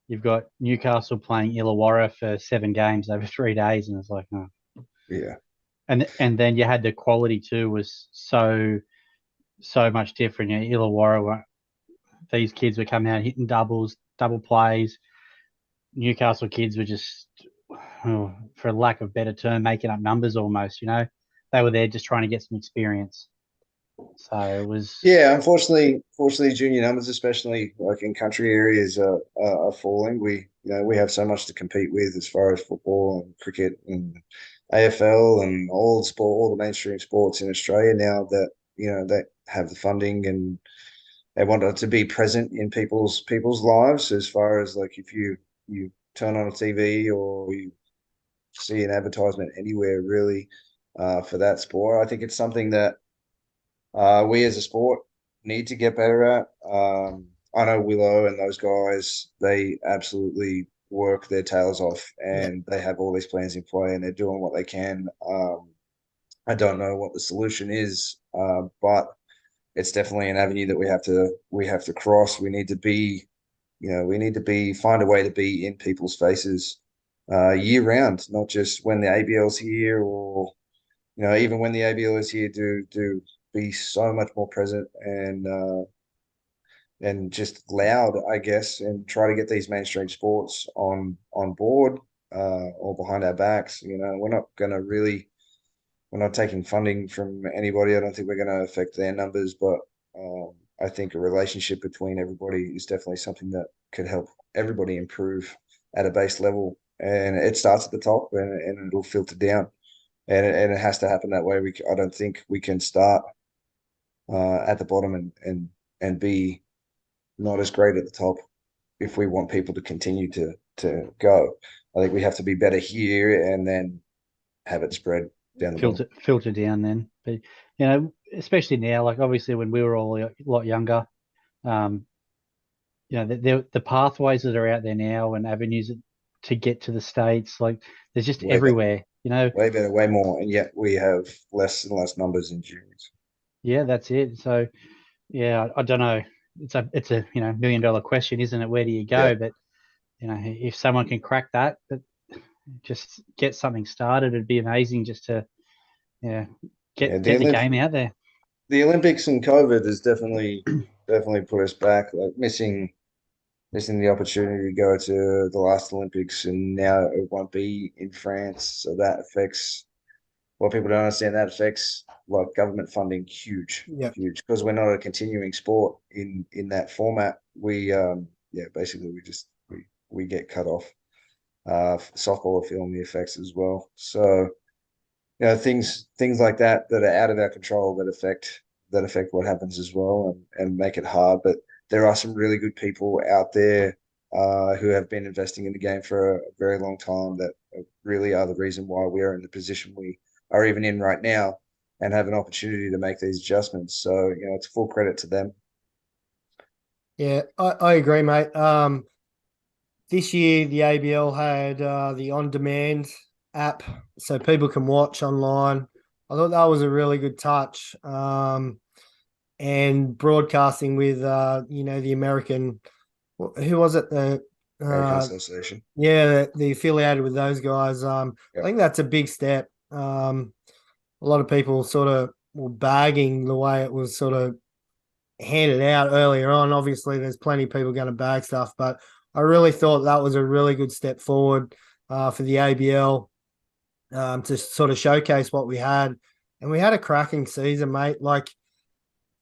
S2: you've got Newcastle playing Illawarra for 7 games over 3 days, and it's like, oh.
S3: Yeah.
S2: And then you had the quality too was so much different. Illawarra, these kids were coming out hitting double plays. Newcastle kids were just, for lack of a better term, making up numbers almost. They were there just trying to get some experience. So it was.
S3: Yeah, unfortunately, junior numbers, especially like in country areas, are falling. We have so much to compete with as far as football and cricket and AFL and all the mainstream sports in Australia now that that have the funding and they want it to be present in people's lives. As far as like if you turn on a TV or you see an advertisement anywhere really for that sport, I think it's something that we as a sport need to get better at. I know Willow and those guys, they absolutely work their tails off and they have all these plans in play and they're doing what they can. I don't know what the solution is, but it's definitely an avenue that we have to cross. We need to be, find a way to be in people's faces year round, not just when the ABL's here or, even when the ABL is here, do be so much more present and just loud, I guess, and try to get these mainstream sports on board or behind our backs. We're not taking funding from anybody. I don't think we're going to affect their numbers, but I think a relationship between everybody is definitely something that could help everybody improve at a base level. And it starts at the top and it'll filter down. And it has to happen that way. I don't think we can start at the bottom and be not as great at the top if we want people to continue to go. I think we have to be better here and then have it spread down the bottom.
S2: Filter down then. But especially now, like obviously when we were all a lot younger, the pathways that are out there now and avenues to get to the States, like there's just way everywhere.
S3: Better. Way better, way more, and yet we have less and less numbers in juniors.
S2: Yeah, that's it. So, yeah, I don't know. It's a $1 million question, isn't it? Where do you go? Yeah. But if someone can crack that, but just get something started, it'd be amazing. Just to get the game out there.
S3: The Olympics and COVID has definitely put us back. Like missing the opportunity to go to the last Olympics, and now it won't be in France. So that affects what people don't understand. That affects like government funding huge, because we're not a continuing sport in that format. We basically we get cut off. Softball are feeling the effects as well. So things like that are out of our control that affect what happens as well and make it hard. But there are some really good people out there who have been investing in the game for a very long time that really are the reason why we are in the position we are even in right now and have an opportunity to make these adjustments. So, it's full credit to them.
S1: Yeah, I agree, mate. This year, the ABL had the on-demand app so people can watch online. I thought that was a really good touch. And broadcasting with, the American, who was it? The
S3: American Association.
S1: Yeah, the affiliated with those guys. I think that's a big step. A lot of people sort of were bagging the way it was sort of handed out earlier on. Obviously, there's plenty of people going to bag stuff, but I really thought that was a really good step forward for the ABL to sort of showcase what we had. And we had a cracking season, mate. Like,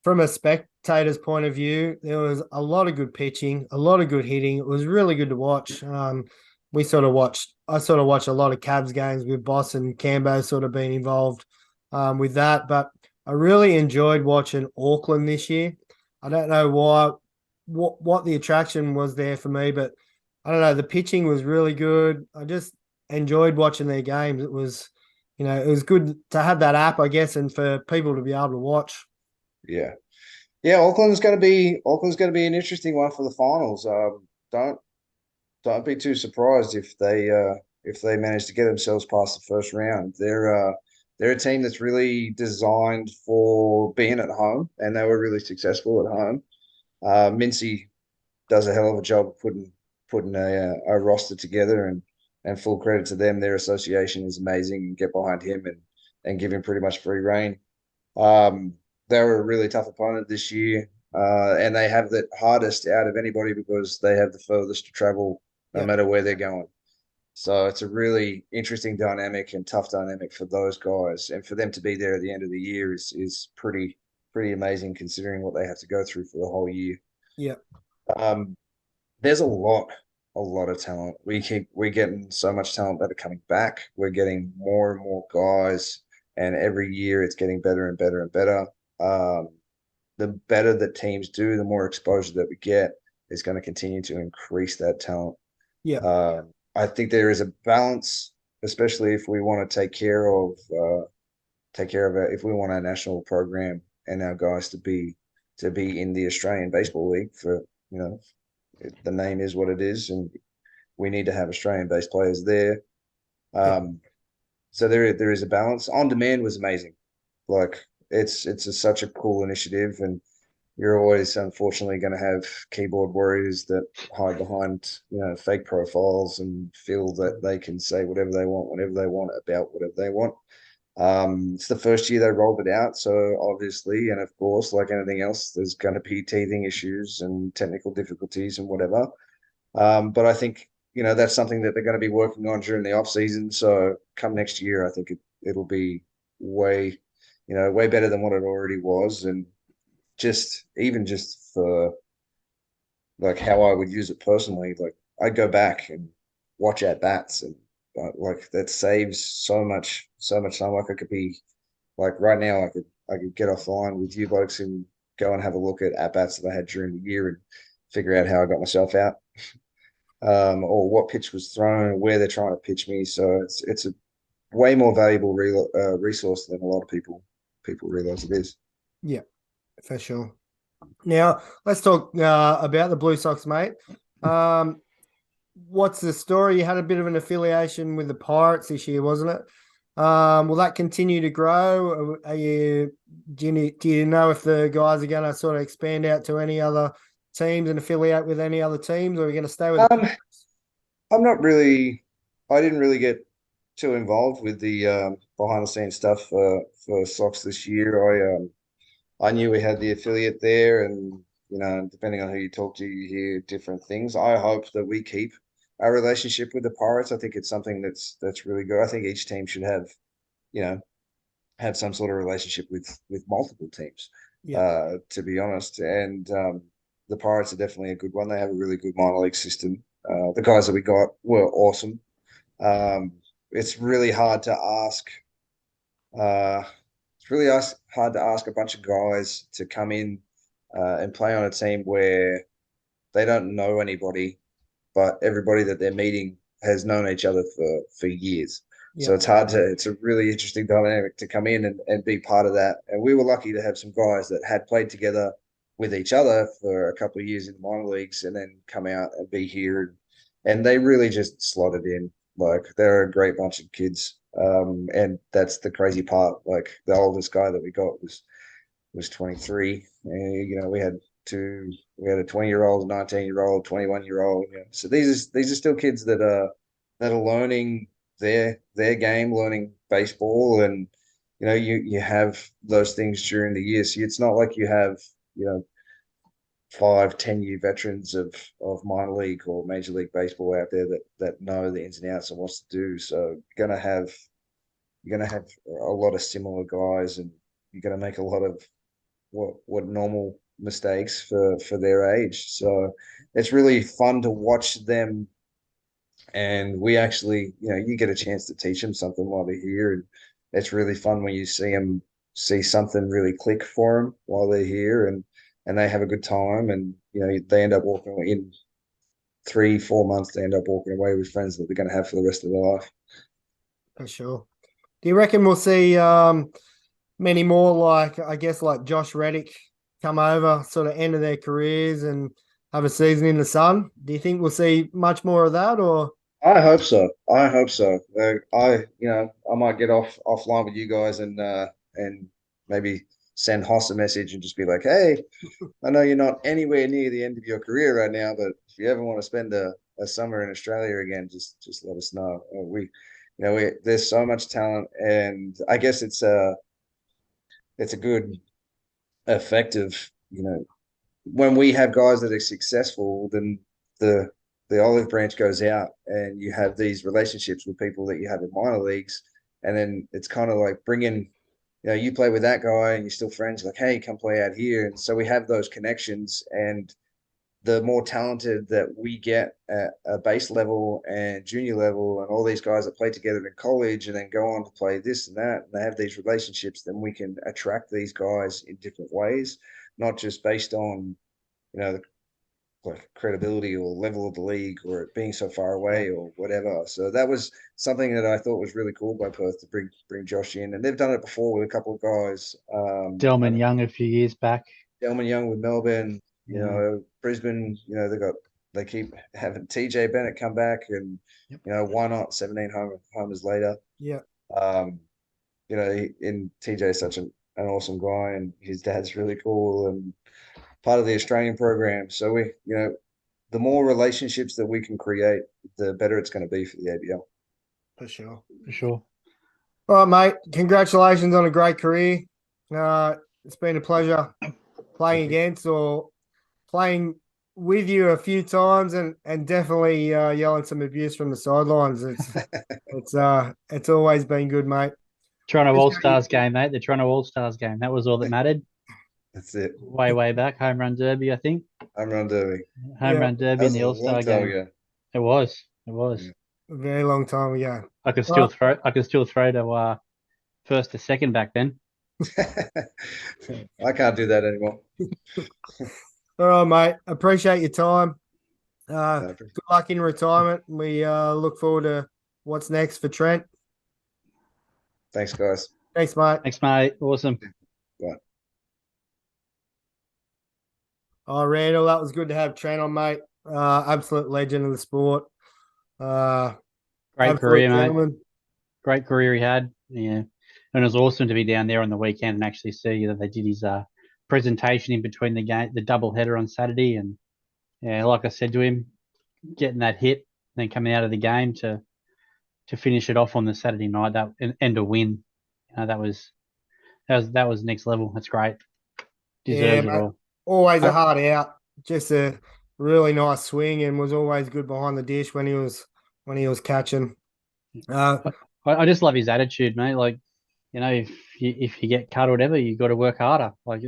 S1: from a spectator's point of view, there was a lot of good pitching, a lot of good hitting. It was really good to watch. I sort of watched a lot of Cavs games with Boss and Cambo sort of being involved with that. But I really enjoyed watching Auckland this year. I don't know what the attraction was there for me, but I don't know. The pitching was really good. enjoyed watching their games. It was, it was good to have that app, I guess, and for people to be able to watch.
S3: Yeah. Yeah, Auckland's going to be an interesting one for the finals. Don't be too surprised if they manage to get themselves past the first round. They're a team that's really designed for being at home, and they were really successful at home. Mincy does a hell of a job of putting a roster together, and full credit to them. Their association is amazing, and get behind him and give him pretty much free reign. Um, they were a really tough opponent this year, and they have the hardest out of anybody because they have the furthest to travel, no
S1: Yep.
S3: matter where they're going. So it's a really interesting dynamic and tough dynamic for those guys, and for them to be there at the end of the year is pretty amazing considering what they have to go through for the whole year.
S1: Yep.
S3: Um, there's a lot of talent. We're getting so much talent that are coming back. We're getting more and more guys, and every year it's getting better and better and better. Um, the better that teams do, the more exposure that we get is going to continue to increase that talent.
S1: Yep.
S3: I think there is a balance, especially if we want to take care of it. If we want our national program and our guys to be in the Australian Baseball League for the name is what it is, and we need to have Australian-based players there. So there is a balance. On demand was amazing. Like such a cool initiative, and you're always unfortunately going to have keyboard warriors that hide behind fake profiles and feel that they can say whatever they want, whenever they want, about whatever they want. It's the first year they rolled it out, so obviously, and of course, like anything else, there's going to be teething issues and technical difficulties and whatever. But I think that's something that they're going to be working on during the off season. So come next year, I think it'll be way better than what it already was, and just for like how I would use it personally, like I'd go back and watch at bats, and like that saves so much time. Like I could be like right now, I could get off the line with you blokes and go and have a look at bats that I had during the year and figure out how I got myself out, or what pitch was thrown, where they're trying to pitch me. So it's a way more valuable resource than a lot of people realize it is.
S1: Yeah, for sure. Now let's talk about the Blue Sox, mate. What's the story? You had a bit of an affiliation with the Pirates this year, wasn't it? Will that continue to grow? Do you know if the guys are going to sort of expand out to any other teams and affiliate with any other teams, or are we going to stay with the Pirates?
S3: I'm not really. I didn't really get too involved with the behind the scenes stuff for Sox this year. I knew we had the affiliate there, and depending on who you talk to, you hear different things. I hope that we keep our relationship with the Pirates. I think it's something that's really good. I think each team should have some sort of relationship with multiple teams.
S1: Yeah.
S3: To be honest, and the Pirates are definitely a good one. They have a really good minor league system. The guys that we got were awesome. It's really hard to ask. Hard to ask a bunch of guys to come in and play on a team where they don't know anybody, but everybody that they're meeting has known each other for years.
S1: Yeah.
S3: So it's a really interesting dynamic to come in and be part of that. And we were lucky to have some guys that had played together with each other for a couple of years in the minor leagues and then come out and be here. And they really just slotted in. Like they're a great bunch of kids. And that's the crazy part. Like the oldest guy that we got was 23. And, we had a 20-year-old, 19-year-old, 21-year-old. So these are still kids that are learning their game, learning baseball, and you have those things during the year. So it's not like you have 5-10 year veterans of minor league or major league baseball out there that know the ins and outs and what to do. So you're gonna have a lot of similar guys, and you're gonna make a lot of what normal mistakes for their age. So it's really fun to watch them. And we actually, you get a chance to teach them something while they're here, and it's really fun when you see something really click for them while they're here, and they have a good time, and they end up walking in 3-4 months. They end up walking away with friends that they're going to have for the rest of their life.
S1: For sure. Do you reckon we'll see many more like Josh Reddick come over, sort of end of their careers and have a season in the sun? Do you think we'll see much more of that, or?
S3: I hope so. I hope so. I might get offline with you guys and maybe send Hoss a message and just be like, hey, I know you're not anywhere near the end of your career right now, but if you ever want to spend a summer in Australia again, just let us know. There's so much talent, and I guess it's a good, effective, when we have guys that are successful, then the the olive branch goes out, and you have these relationships with people that you have in minor leagues, and then it's kind of like bringing, you play with that guy, and you're still friends. Like, hey, come play out here, and so we have those connections, and the more talented that we get at a base level and junior level, and all these guys that play together in college and then go on to play this and that, and they have these relationships, then we can attract these guys in different ways, not just based on, you know, like credibility or level of the league or it being so far away or whatever. So that was something that I thought was really cool by Perth to bring Josh in, and they've done it before with a couple of guys.
S2: Delman Young a few years back.
S3: Delman Young with Melbourne, Brisbane, they keep having TJ Bennett come back, and why not 17 homers later?
S1: Yeah.
S3: And TJ is such an awesome guy, and his dad's really cool and part of the Australian program. So the more relationships that we can create, the better it's going to be for the ABL.
S1: For sure.
S2: For sure.
S1: All right, mate. Congratulations on a great career. It's been a pleasure playing against or playing with you a few times, and definitely yelling some abuse from the sidelines. It's always been good, mate.
S2: Toronto All-Stars game, mate. The Toronto All-Stars game. That was all that mattered.
S3: That's it.
S2: Way back. Home run derby, I think.
S3: Home run derby.
S2: Home run derby in the All-Star game.
S3: Ago.
S2: It was.
S3: Yeah.
S1: A very long time ago.
S2: I could still throw to first to second back then.
S3: I can't do that anymore.
S1: All right, mate. Appreciate your time. Good luck in retirement. We look forward to what's next for Trent.
S3: Thanks, guys.
S1: Thanks, mate.
S2: Thanks, mate. Awesome.
S3: Bye.
S1: Oh, Randall, that was good to have Trent on, mate. Absolute legend of the sport.
S2: Great career, mate. Great career he had. Yeah. And it was awesome to be down there on the weekend and actually see that they did his presentation in between the game, the double header on Saturday. And yeah, like I said to him, getting that hit, then coming out of the game to finish it off on the Saturday night, and a win. That was next level. That's great. Deserves it all.
S1: Always a hard out. Just a really nice swing, and was always good behind the dish when he was catching.
S2: I just love his attitude, mate. Like, if you get cut or whatever, you got to work harder. Like,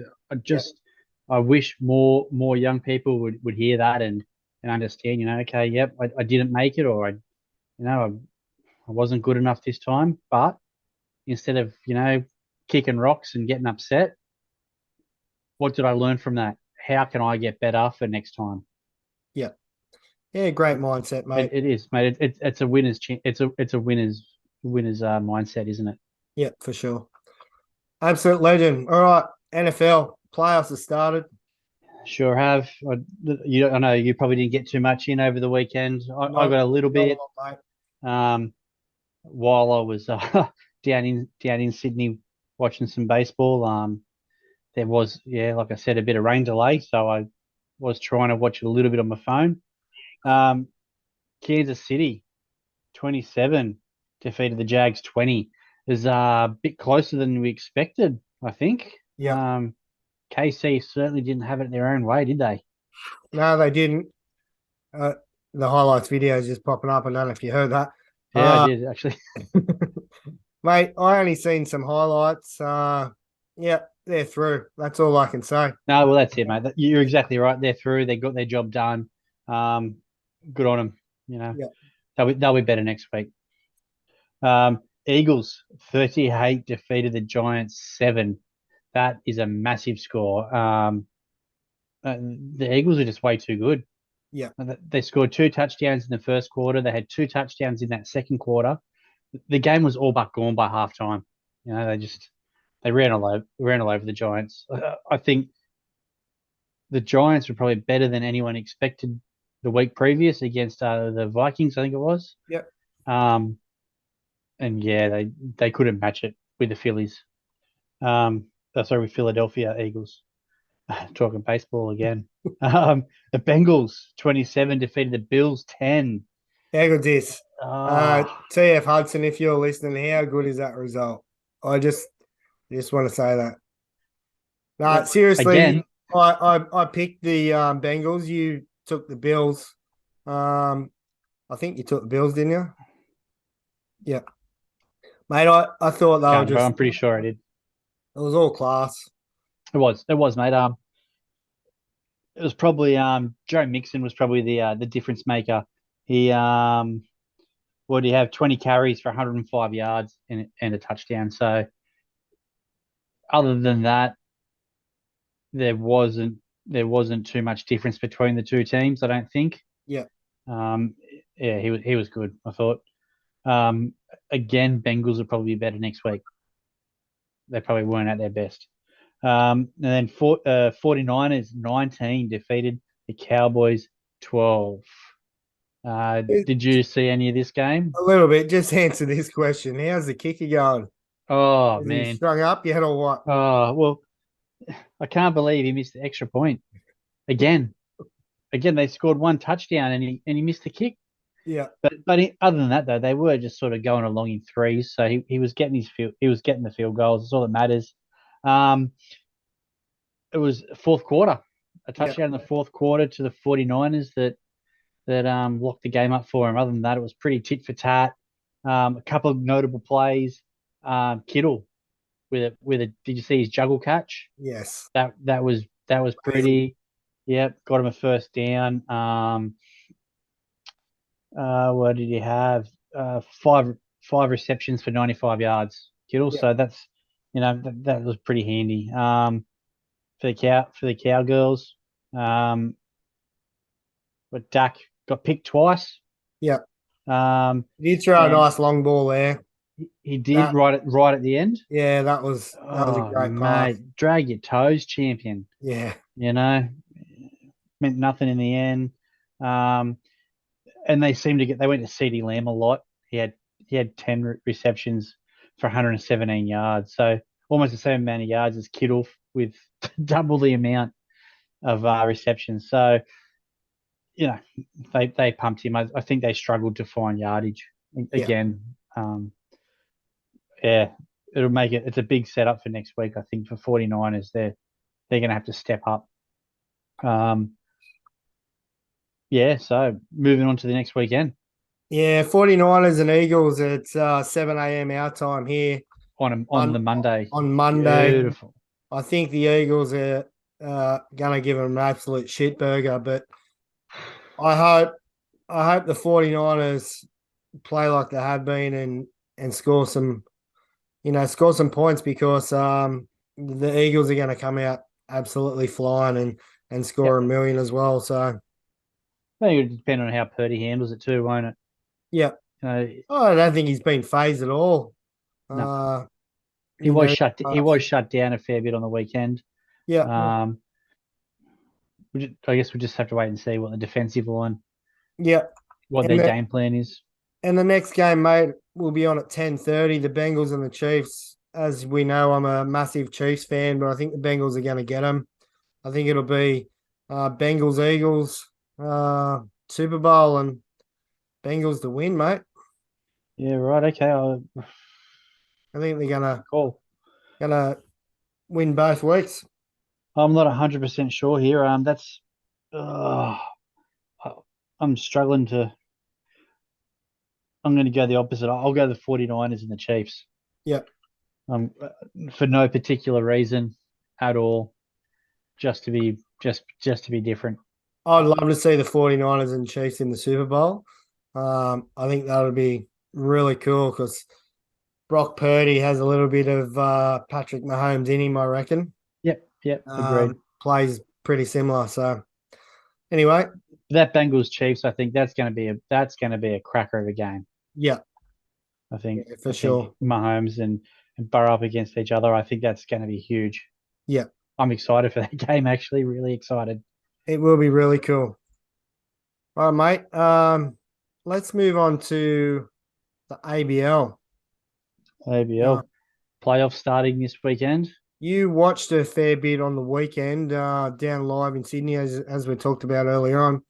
S2: I wish more young people would hear that and understand. Okay, yep, I didn't make it, or I wasn't good enough this time. But instead of kicking rocks and getting upset, what did I learn from that? How can I get better for next time?
S1: Yeah, great mindset, mate.
S2: It is, mate. It's a winner's it's a winner's mindset, isn't it?
S1: Yeah, for sure. Absolute legend. All right, NFL playoffs have started.
S2: Sure have. I know you probably didn't get too much in over the weekend. I got a little bit. While I was down in Sydney watching some baseball, there was, like I said, a bit of rain delay, so I was trying to watch it a little bit on my phone. Kansas City 27 defeated the Jags 20. It was a bit closer than we expected, I think.
S1: Yeah.
S2: KC certainly didn't have it their own way, did they?
S1: No, they didn't. The highlights video is just popping up. I don't know if you heard that.
S2: Yeah, I did, actually.
S1: Mate, I only seen some highlights. They're through. That's all I can say.
S2: No, well, that's it, mate. You're exactly right. They're through. They got their job done. Good on them. They'll be better next week. Eagles 38 defeated the Giants 7. That is a massive score. The Eagles are just way too good.
S1: Yeah,
S2: they scored 2 touchdowns in the first quarter. They had 2 touchdowns in that second quarter. the game was all but gone by halftime. You know, they ran all over the Giants. I think the Giants were probably better than anyone expected the week previous against the Vikings, I think it was.
S1: Yep.
S2: And yeah, they couldn't match it with the Phillies. With Philadelphia Eagles. Talking baseball again. The Bengals 27 defeated the Bills 10.
S1: How good is
S2: Oh,
S1: TF Hudson? If you're listening, how good is that result? I just want to say that. No,
S2: well,
S1: seriously,
S2: again,
S1: I picked the Bengals. You took the Bills. I think you took the Bills, didn't you? Yeah, mate. I thought they were
S2: but
S1: just.
S2: I'm pretty sure I did.
S1: It was all class.
S2: It was, mate. It was probably Joe Mixon was probably the difference maker. He what do you have? 20 carries for 105 yards and a touchdown. So other than that, there wasn't too much difference between the two teams, I don't think.
S1: Yeah.
S2: Yeah, he was good, I thought. Again, Bengals will probably be better next week. They probably weren't at their best. And then 49ers 19 defeated the Cowboys 12. Did you see any of this game?
S1: A little bit. Just answer this question. How's the kicker going?
S2: Oh,
S1: Is he
S2: man.
S1: strung up yet or what?
S2: Oh, well, I can't believe he missed the extra point. Again, they scored one touchdown and he missed the kick.
S1: Yeah.
S2: But other than that, though, they were just sort of going along in threes. So he was getting the field goals. It's all that matters. It was fourth quarter, a touchdown in the fourth quarter to the 49ers that locked the game up for him. Other than that, it was pretty tit for tat. A couple of notable plays. Kittle with a. Did you see his juggle catch?
S1: Yes.
S2: That was pretty. Yep, got him a first down. What did he have? Five receptions for 95 yards, Kittle.
S1: Yep.
S2: So that's that was pretty handy. For the Cowgirls. But Dak got picked twice.
S1: Yeah.
S2: He
S1: did throw a nice long ball there.
S2: He did right at the end.
S1: Yeah, that was a great pass.
S2: Mate, drag your toes, champion.
S1: Yeah.
S2: Meant nothing in the end. And they seemed to they went to CeeDee Lamb a lot. He had 10 receptions for 117 yards. So almost the same amount of yards as Kittle with double the amount of receptions. So, they pumped him. I think they struggled to find yardage again. It'll make it. It's a big setup for next week. I think for 49ers, they're going to have to step up. So moving on to the next weekend.
S1: Yeah, 49ers and Eagles. It's 7 a.m. our time here
S2: on the Monday.
S1: On Monday.
S2: Beautiful.
S1: I think the Eagles are going to give them an absolute shitburger, but I hope the 49ers play like they have been and score some points because the Eagles are going to come out absolutely flying and score a million as well. So
S2: I think it would depend on how Purdy handles it too, won't it?
S1: Yeah. I don't think he's been phased at all.
S2: No. He was shut down a fair bit on the weekend.
S1: Yeah.
S2: I guess we'll just have to wait and see what the defensive line.
S1: Yeah.
S2: What their game plan is.
S1: And the next game, mate, will be on at 10:30. The Bengals and the Chiefs. As we know, I'm a massive Chiefs fan, but I think the Bengals are going to get them. I think it'll be Bengals Eagles Super Bowl and Bengals to win, mate.
S2: Yeah, right. Okay.
S1: I think they're gonna win both weeks.
S2: I'm not 100% sure here. I'm struggling to. I'm going to go the opposite. I'll go the 49ers and the Chiefs.
S1: Yeah.
S2: For no particular reason at all, just to be different.
S1: I'd love to see the 49ers and Chiefs in the Super Bowl. I think that would be really cool because Brock Purdy has a little bit of Patrick Mahomes in him, I reckon.
S2: Yep, agreed.
S1: Plays pretty similar. So anyway,
S2: that Bengals Chiefs, I think that's going to be a cracker of a game.
S1: Yeah.
S2: I think,
S1: Yeah, for sure.
S2: Mahomes and Burrow up against each other, I think that's going to be huge.
S1: Yeah,
S2: I'm excited for that game, actually, really excited.
S1: it will be really cool. All right, mate. Let's move on to the ABL.
S2: ABL playoffs starting this weekend.
S1: You watched a fair bit on the weekend down live in Sydney, as we talked about earlier on.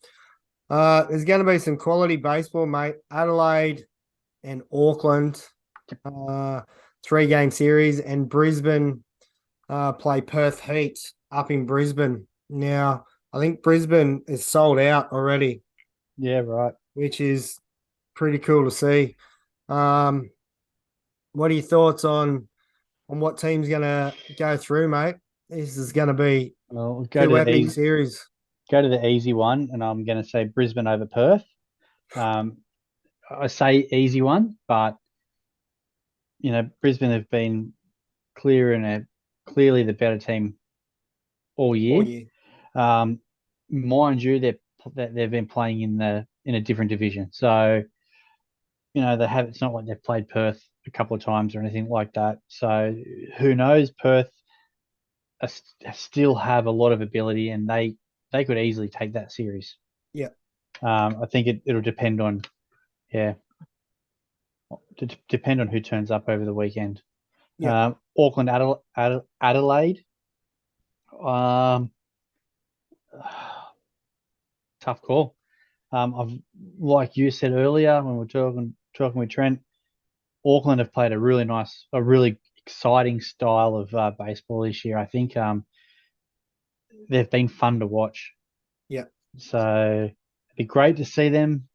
S1: There's going to be some quality baseball, mate. Adelaide and Auckland, 3-game series, and Brisbane play Perth Heat up in Brisbane. Now, I think Brisbane is sold out already.
S2: Yeah, right.
S1: Which is pretty cool to see. What are your thoughts on what team's going to go through, mate? This is going to be
S2: Well,
S1: two epic series.
S2: Go to the easy one, and I'm going to say Brisbane over Perth. I say easy one, but Brisbane have been clearly the better team all year. Mind you, they've been playing in a different division, so it's not like they've played Perth a couple of times or anything like that. So who knows? Perth still have a lot of ability, and they could easily take that series.
S1: Yeah.
S2: I think it'll depend on depend on who turns up over the weekend.
S1: Yeah.
S2: Auckland, Adelaide. Tough call. I've, like you said earlier when we were talking with Trent, Auckland have played a really exciting style of baseball this year. I think they've been fun to watch.
S1: Yeah.
S2: So it'd be great to see them,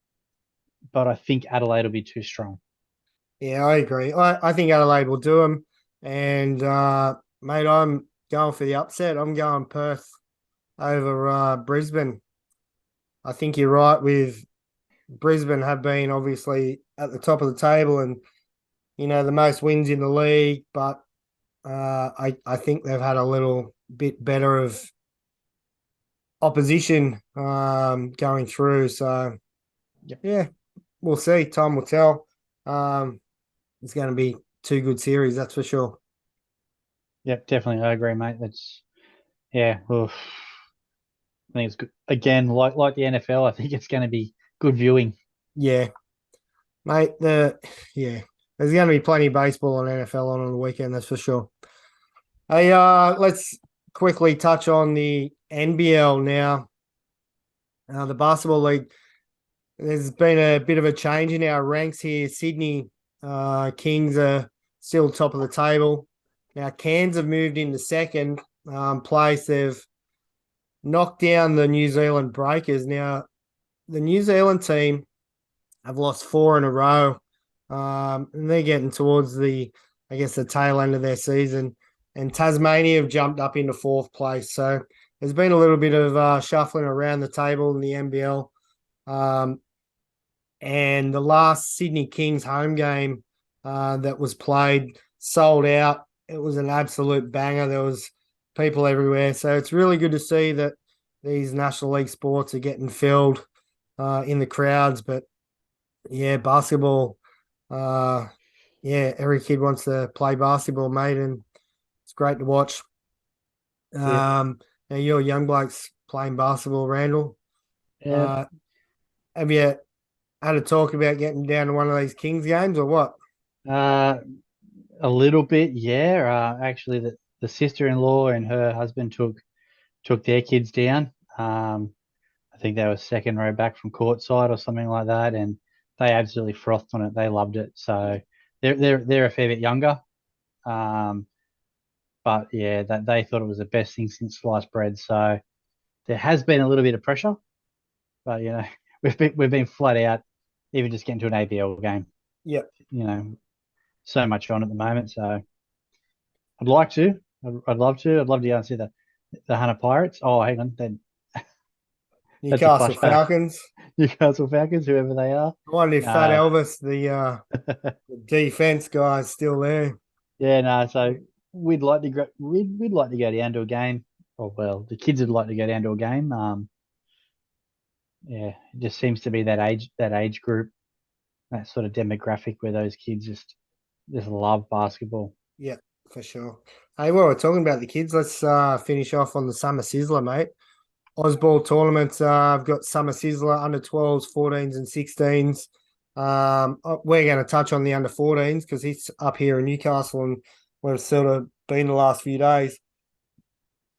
S2: but I think Adelaide will be too strong.
S1: Yeah, I agree. I think Adelaide will do them. And, mate, I'm going for the upset. I'm going Perth over Brisbane. I think you're right with Brisbane have been obviously at the top of the table and, the most wins in the league. But I think they've had a little bit better of opposition going through. So, yeah, we'll see. Time will tell. It's going to be two good series, that's for sure.
S2: Yep, definitely. I agree, mate. Oof. I think it's good. Again, like the NFL, I think it's going to be good viewing.
S1: Yeah, mate. There's going to be plenty of baseball and NFL on the weekend, that's for sure. Hey, let's quickly touch on the NBL now. The basketball league. There's been a bit of a change in our ranks here. Sydney Kings are still top of the table. Now, Cairns have moved into second place. They've knocked down the New Zealand Breakers. Now, the New Zealand team have lost 4 in a row. And they're getting towards the tail end of their season. And Tasmania have jumped up into 4th place. So there's been a little bit of shuffling around the table in the NBL. And the last Sydney Kings home game that was played sold out. It was an absolute banger. There was people everywhere. So it's really good to see that these National League sports are getting filled in the crowds. But, yeah, basketball, every kid wants to play basketball, mate, and it's great to watch. Now you're young blokes playing basketball, Randall.
S2: Yeah.
S1: Have you had a talk about getting down to one of these Kings games or what?
S2: A little bit, yeah. Actually, the sister-in-law and her husband took their kids down. I think they were second row back from courtside or something like that, and they absolutely frothed on it. They loved it. So they're a fair bit younger, but yeah, they thought it was the best thing since sliced bread. So there has been a little bit of pressure, but we've been flat out, even just getting to an ABL game.
S1: Yep.
S2: So much on at the moment. So I'd like to. I'd love to. I'd love to go and see the Hunter Pirates. Oh, hang on.
S1: Newcastle Falcons.
S2: Newcastle Falcons, whoever they are.
S1: I wonder if Fat Elvis, the defense guy, is still there.
S2: Yeah, no. So we'd like to go. We'd like to go down to a game. Oh well, the kids would like to go down to a game. Yeah, it just seems to be that age group. that sort of demographic where those kids just love basketball.
S1: Yeah, for sure. Hey, while we're talking about the kids, let's finish off on the Summer Sizzler, mate. Osball tournaments. I've got Summer Sizzler under 12s, 14s, and 16s. We're going to touch on the under 14s because he's up here in Newcastle and we've sort of been the last few days.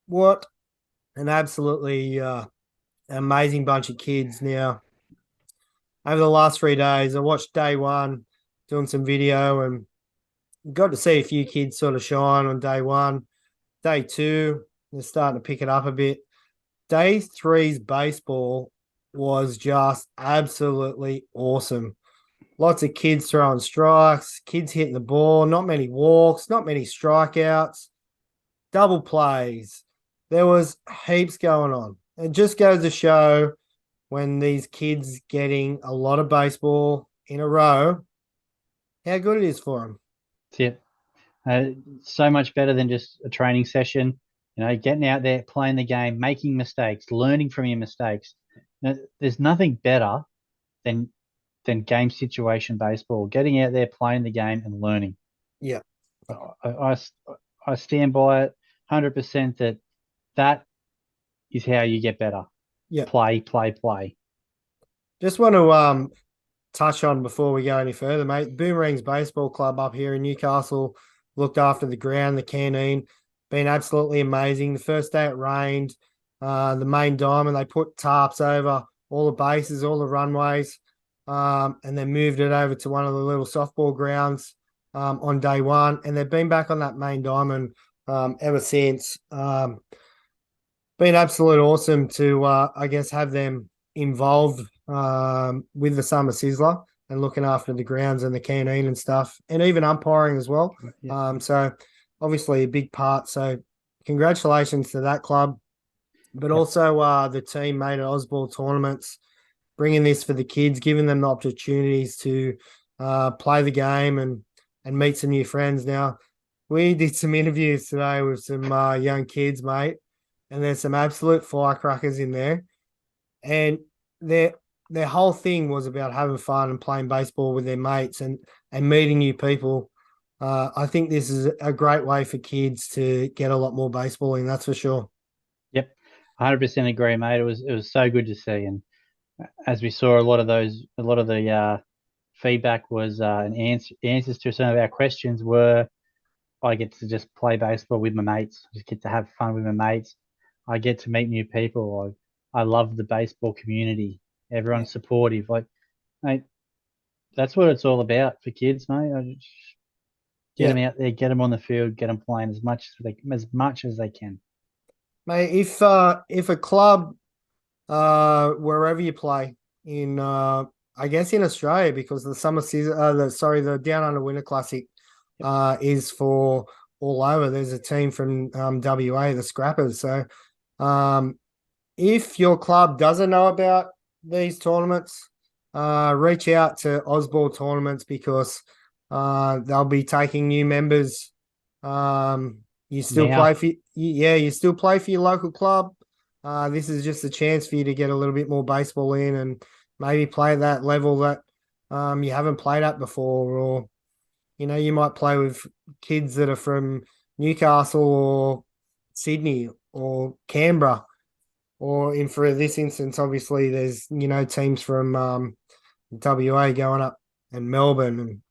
S1: What an absolutely amazing bunch of kids. Now, over the last 3 days, I watched day one, doing some video, and got to see a few kids sort of shine on day one. Day two, they're starting to pick it up a bit. Day three's baseball was just absolutely awesome. Lots of kids throwing strikes, kids hitting the ball, not many walks, not many strikeouts, double plays. There was heaps going on. It just goes to show when these kids getting a lot of baseball in a row, how good it is for them.
S2: That's it. So much better than just a training session. Getting out there, playing the game, making mistakes, learning from your mistakes. There's nothing better than game situation baseball. Getting out there, playing the game, and learning.
S1: Yeah,
S2: I stand by it 100% that is how you get better.
S1: Yeah,
S2: play.
S1: Just want to touch on before we go any further, mate. Boomerangs Baseball Club up here in Newcastle looked after the ground, the canteen. Been absolutely amazing. The first day it rained, the main diamond, they put tarps over all the bases, all the runways, and then moved it over to one of the little softball grounds on day one. And they've been back on that main diamond ever since. Been absolute awesome to, I guess, have them involved with the Summer Sizzler and looking after the grounds and the canteen and stuff, and even umpiring as well.
S2: Yeah.
S1: So obviously a big part. So congratulations to that club, but also the team made at Osball tournaments, bringing this for the kids, giving them the opportunities to play the game and meet some new friends. Now, we did some interviews today with some young kids, mate, and there's some absolute firecrackers in there. And their whole thing was about having fun and playing baseball with their mates and meeting new people. I think this is a great way for kids to get a lot more baseball in, that's for sure.
S2: Yep, 100% agree, mate. It was so good to see, and as we saw, a lot of the feedback was answers to some of our questions were, I get to just play baseball with my mates, just get to have fun with my mates. I get to meet new people. I love the baseball community. Everyone's supportive. Like, mate, that's what it's all about for kids, mate. Get them out there, get them on the field, get them playing as much as they can.
S1: Mate, if a club, wherever you play in, I guess in Australia, because the summer season, the Down Under Winter Classic, is for all over. There's a team from WA, the Scrappers. So, if your club doesn't know about these tournaments, reach out to Osball Tournaments because they'll be taking new members. You still play for your local club. This is just a chance for you to get a little bit more baseball in and maybe play at that level that you haven't played at before, or you might play with kids that are from Newcastle or Sydney or Canberra, or for this instance, obviously there's teams from WA going up and Melbourne, and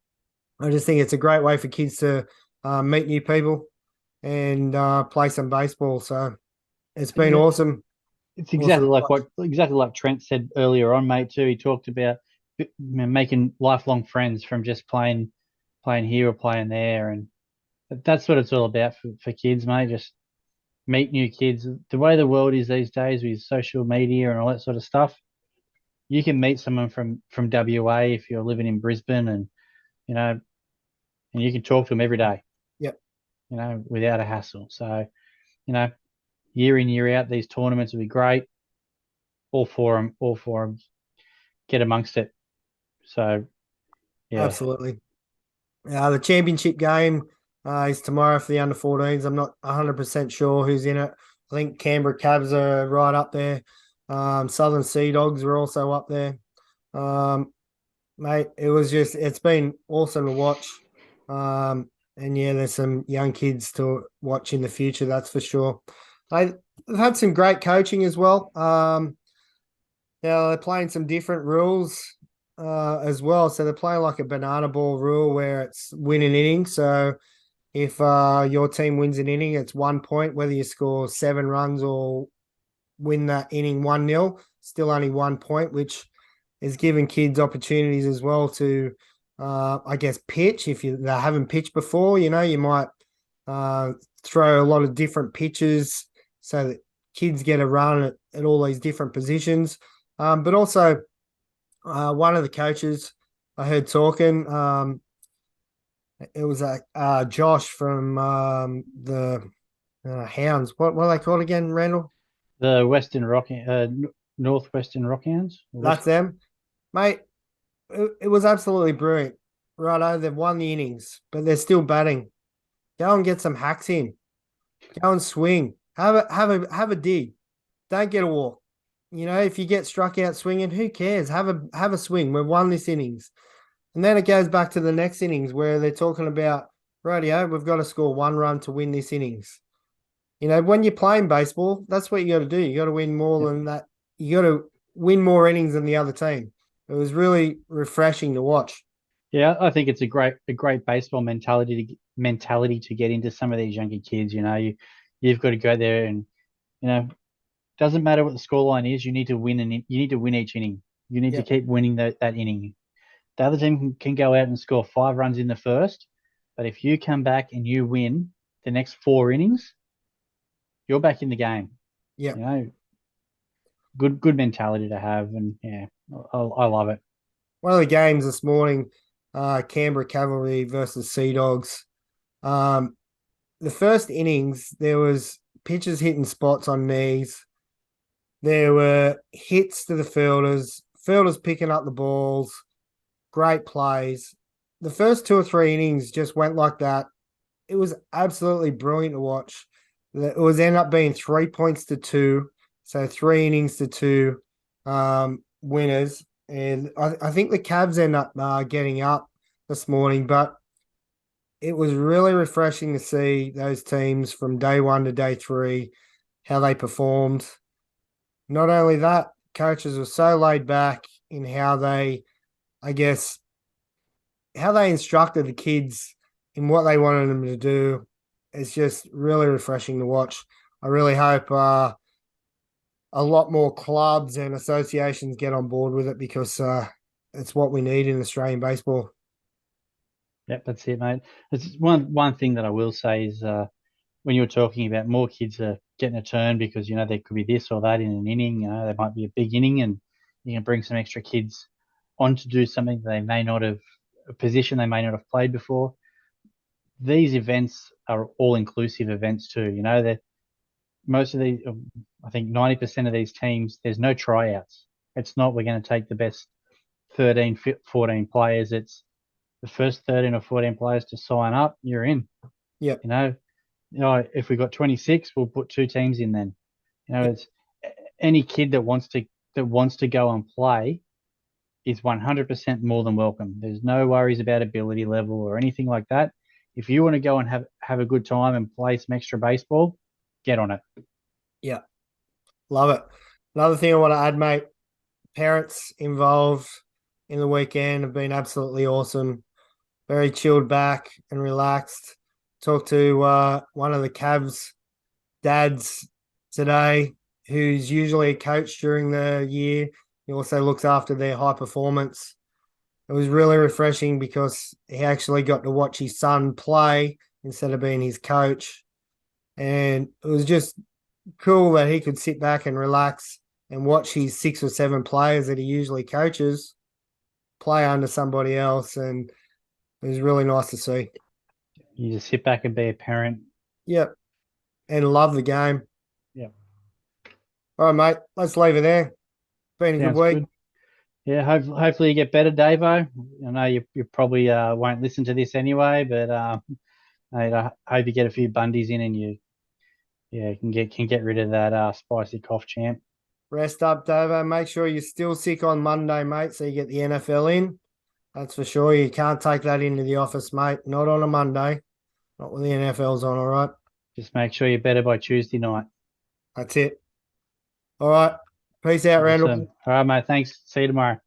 S1: I just think it's a great way for kids to meet new people and play some baseball. So it's been awesome.
S2: It's exactly like Trent said earlier on, mate. Too, he talked about making lifelong friends from just playing here or playing there, and that's what it's all about for kids, mate. Just meet new kids. The way the world is these days with social media and all that sort of stuff, you can meet someone from WA if you're living in Brisbane, and and you can talk to them every day.
S1: Yep.
S2: Without a hassle. So, year in, year out, these tournaments will be great. All for them. Get amongst it. So, yeah.
S1: Absolutely. The championship game is tomorrow for the under 14s. I'm not 100% sure who's in it. I think Canberra Cabs are right up there. Southern Sea Dogs are also up there. Mate, it's been awesome to watch. And yeah, there's some young kids to watch in the future, that's for sure. They've had some great coaching as well. Now they're playing some different rules as well. So they're playing like a banana ball rule where it's win an inning. So if your team wins an inning, it's 1 point, whether you score 7 runs or win that inning 1-0, still only 1 point, which is giving kids opportunities as well to, I guess, pitch. If they haven't pitched before, you might throw a lot of different pitches so that kids get a run at all these different positions. But also, one of the coaches I heard talking, it was Josh from the Hounds. What are they called again, Randall?
S2: The Northwestern Rockhounds.
S1: That's them, mate. It was absolutely brilliant. Righto, they've won the innings, but they're still batting. Go and get some hacks in. Go and swing. Have a dig. Don't get a walk. If you get struck out swinging, who cares? Have a swing. We've won this innings. And then it goes back to the next innings where they're talking about, rightio, we've got to score 1 run to win this innings. When you're playing baseball, that's what you got to do. You got to win more than that. You got to win more innings than the other team. It was really refreshing to watch.
S2: Yeah, I think it's a great baseball mentality to get into some of these younger kids. You've got to go there and doesn't matter what the scoreline is. You need to win you need to win each inning. You need to keep winning that inning. The other team can go out and score 5 runs in the first, but if you come back and you win the next 4 innings, you're back in the game.
S1: Yeah.
S2: Good mentality to have, and yeah, I love it.
S1: One of the games this morning, Canberra Cavalry versus Sea Dogs. The first innings, there was pitchers hitting spots on knees. There were hits to the fielders picking up the balls, great plays. The first 2 or 3 innings just went like that. It was absolutely brilliant to watch. It was ended up being 3 points to 2, so 3 innings to 2 winners. And I think the Cavs end up getting up this morning, but it was really refreshing to see those teams from day 1 to day 3, how they performed. Not only that, coaches were so laid back in how they, I guess, how they instructed the kids in what they wanted them to do. It's just really refreshing to watch. I really hope a lot more clubs and associations get on board with it because it's what we need in Australian baseball.
S2: Yep, that's it, mate. It's one thing that I will say is when you were talking about more kids are getting a turn because there could be this or that in an inning. There might be a big inning, and you can bring some extra kids on to do something they may not have a position they may not have played before. These events are all inclusive events too. That most of these, I think 90% of these teams, there's no tryouts. It's not we're going to take the best 13, 14 players. It's the first 13 or 14 players to sign up. You're in.
S1: Yeah.
S2: If we got 26, we'll put 2 teams in then. It's any kid that wants to go and play is 100% more than welcome. There's no worries about ability level or anything like that. If you want to go and have a good time and play some extra baseball, get on it.
S1: Yeah. Love it. Another thing I want to add, mate, parents involved in the weekend have been absolutely awesome. Very chilled back and relaxed. Talked to one of the Cavs dads today, who's usually a coach during the year. He also looks after their high performance. It was really refreshing because he actually got to watch his son play instead of being his coach. And it was just cool that he could sit back and relax and watch his 6 or 7 players that he usually coaches play under somebody else. And it was really nice to see.
S2: You just sit back and be a parent.
S1: Yep. And love the game.
S2: Yep.
S1: All right, mate. Let's leave it there. Been a good week.
S2: Good. Yeah, hopefully you get better, Davo. I know you probably won't listen to this anyway, but mate, I hope you get a few bundies in and you can get rid of that spicy cough, champ.
S1: Rest up, Davo. Make sure you're still sick on Monday, mate, so you get the NFL in. That's for sure. You can't take that into the office, mate. Not on a Monday. Not when the NFL's on, all right?
S2: Just make sure you're better by Tuesday night.
S1: That's it. All right. Peace out, Randall.
S2: Awesome. All right, mate. Thanks. See you tomorrow.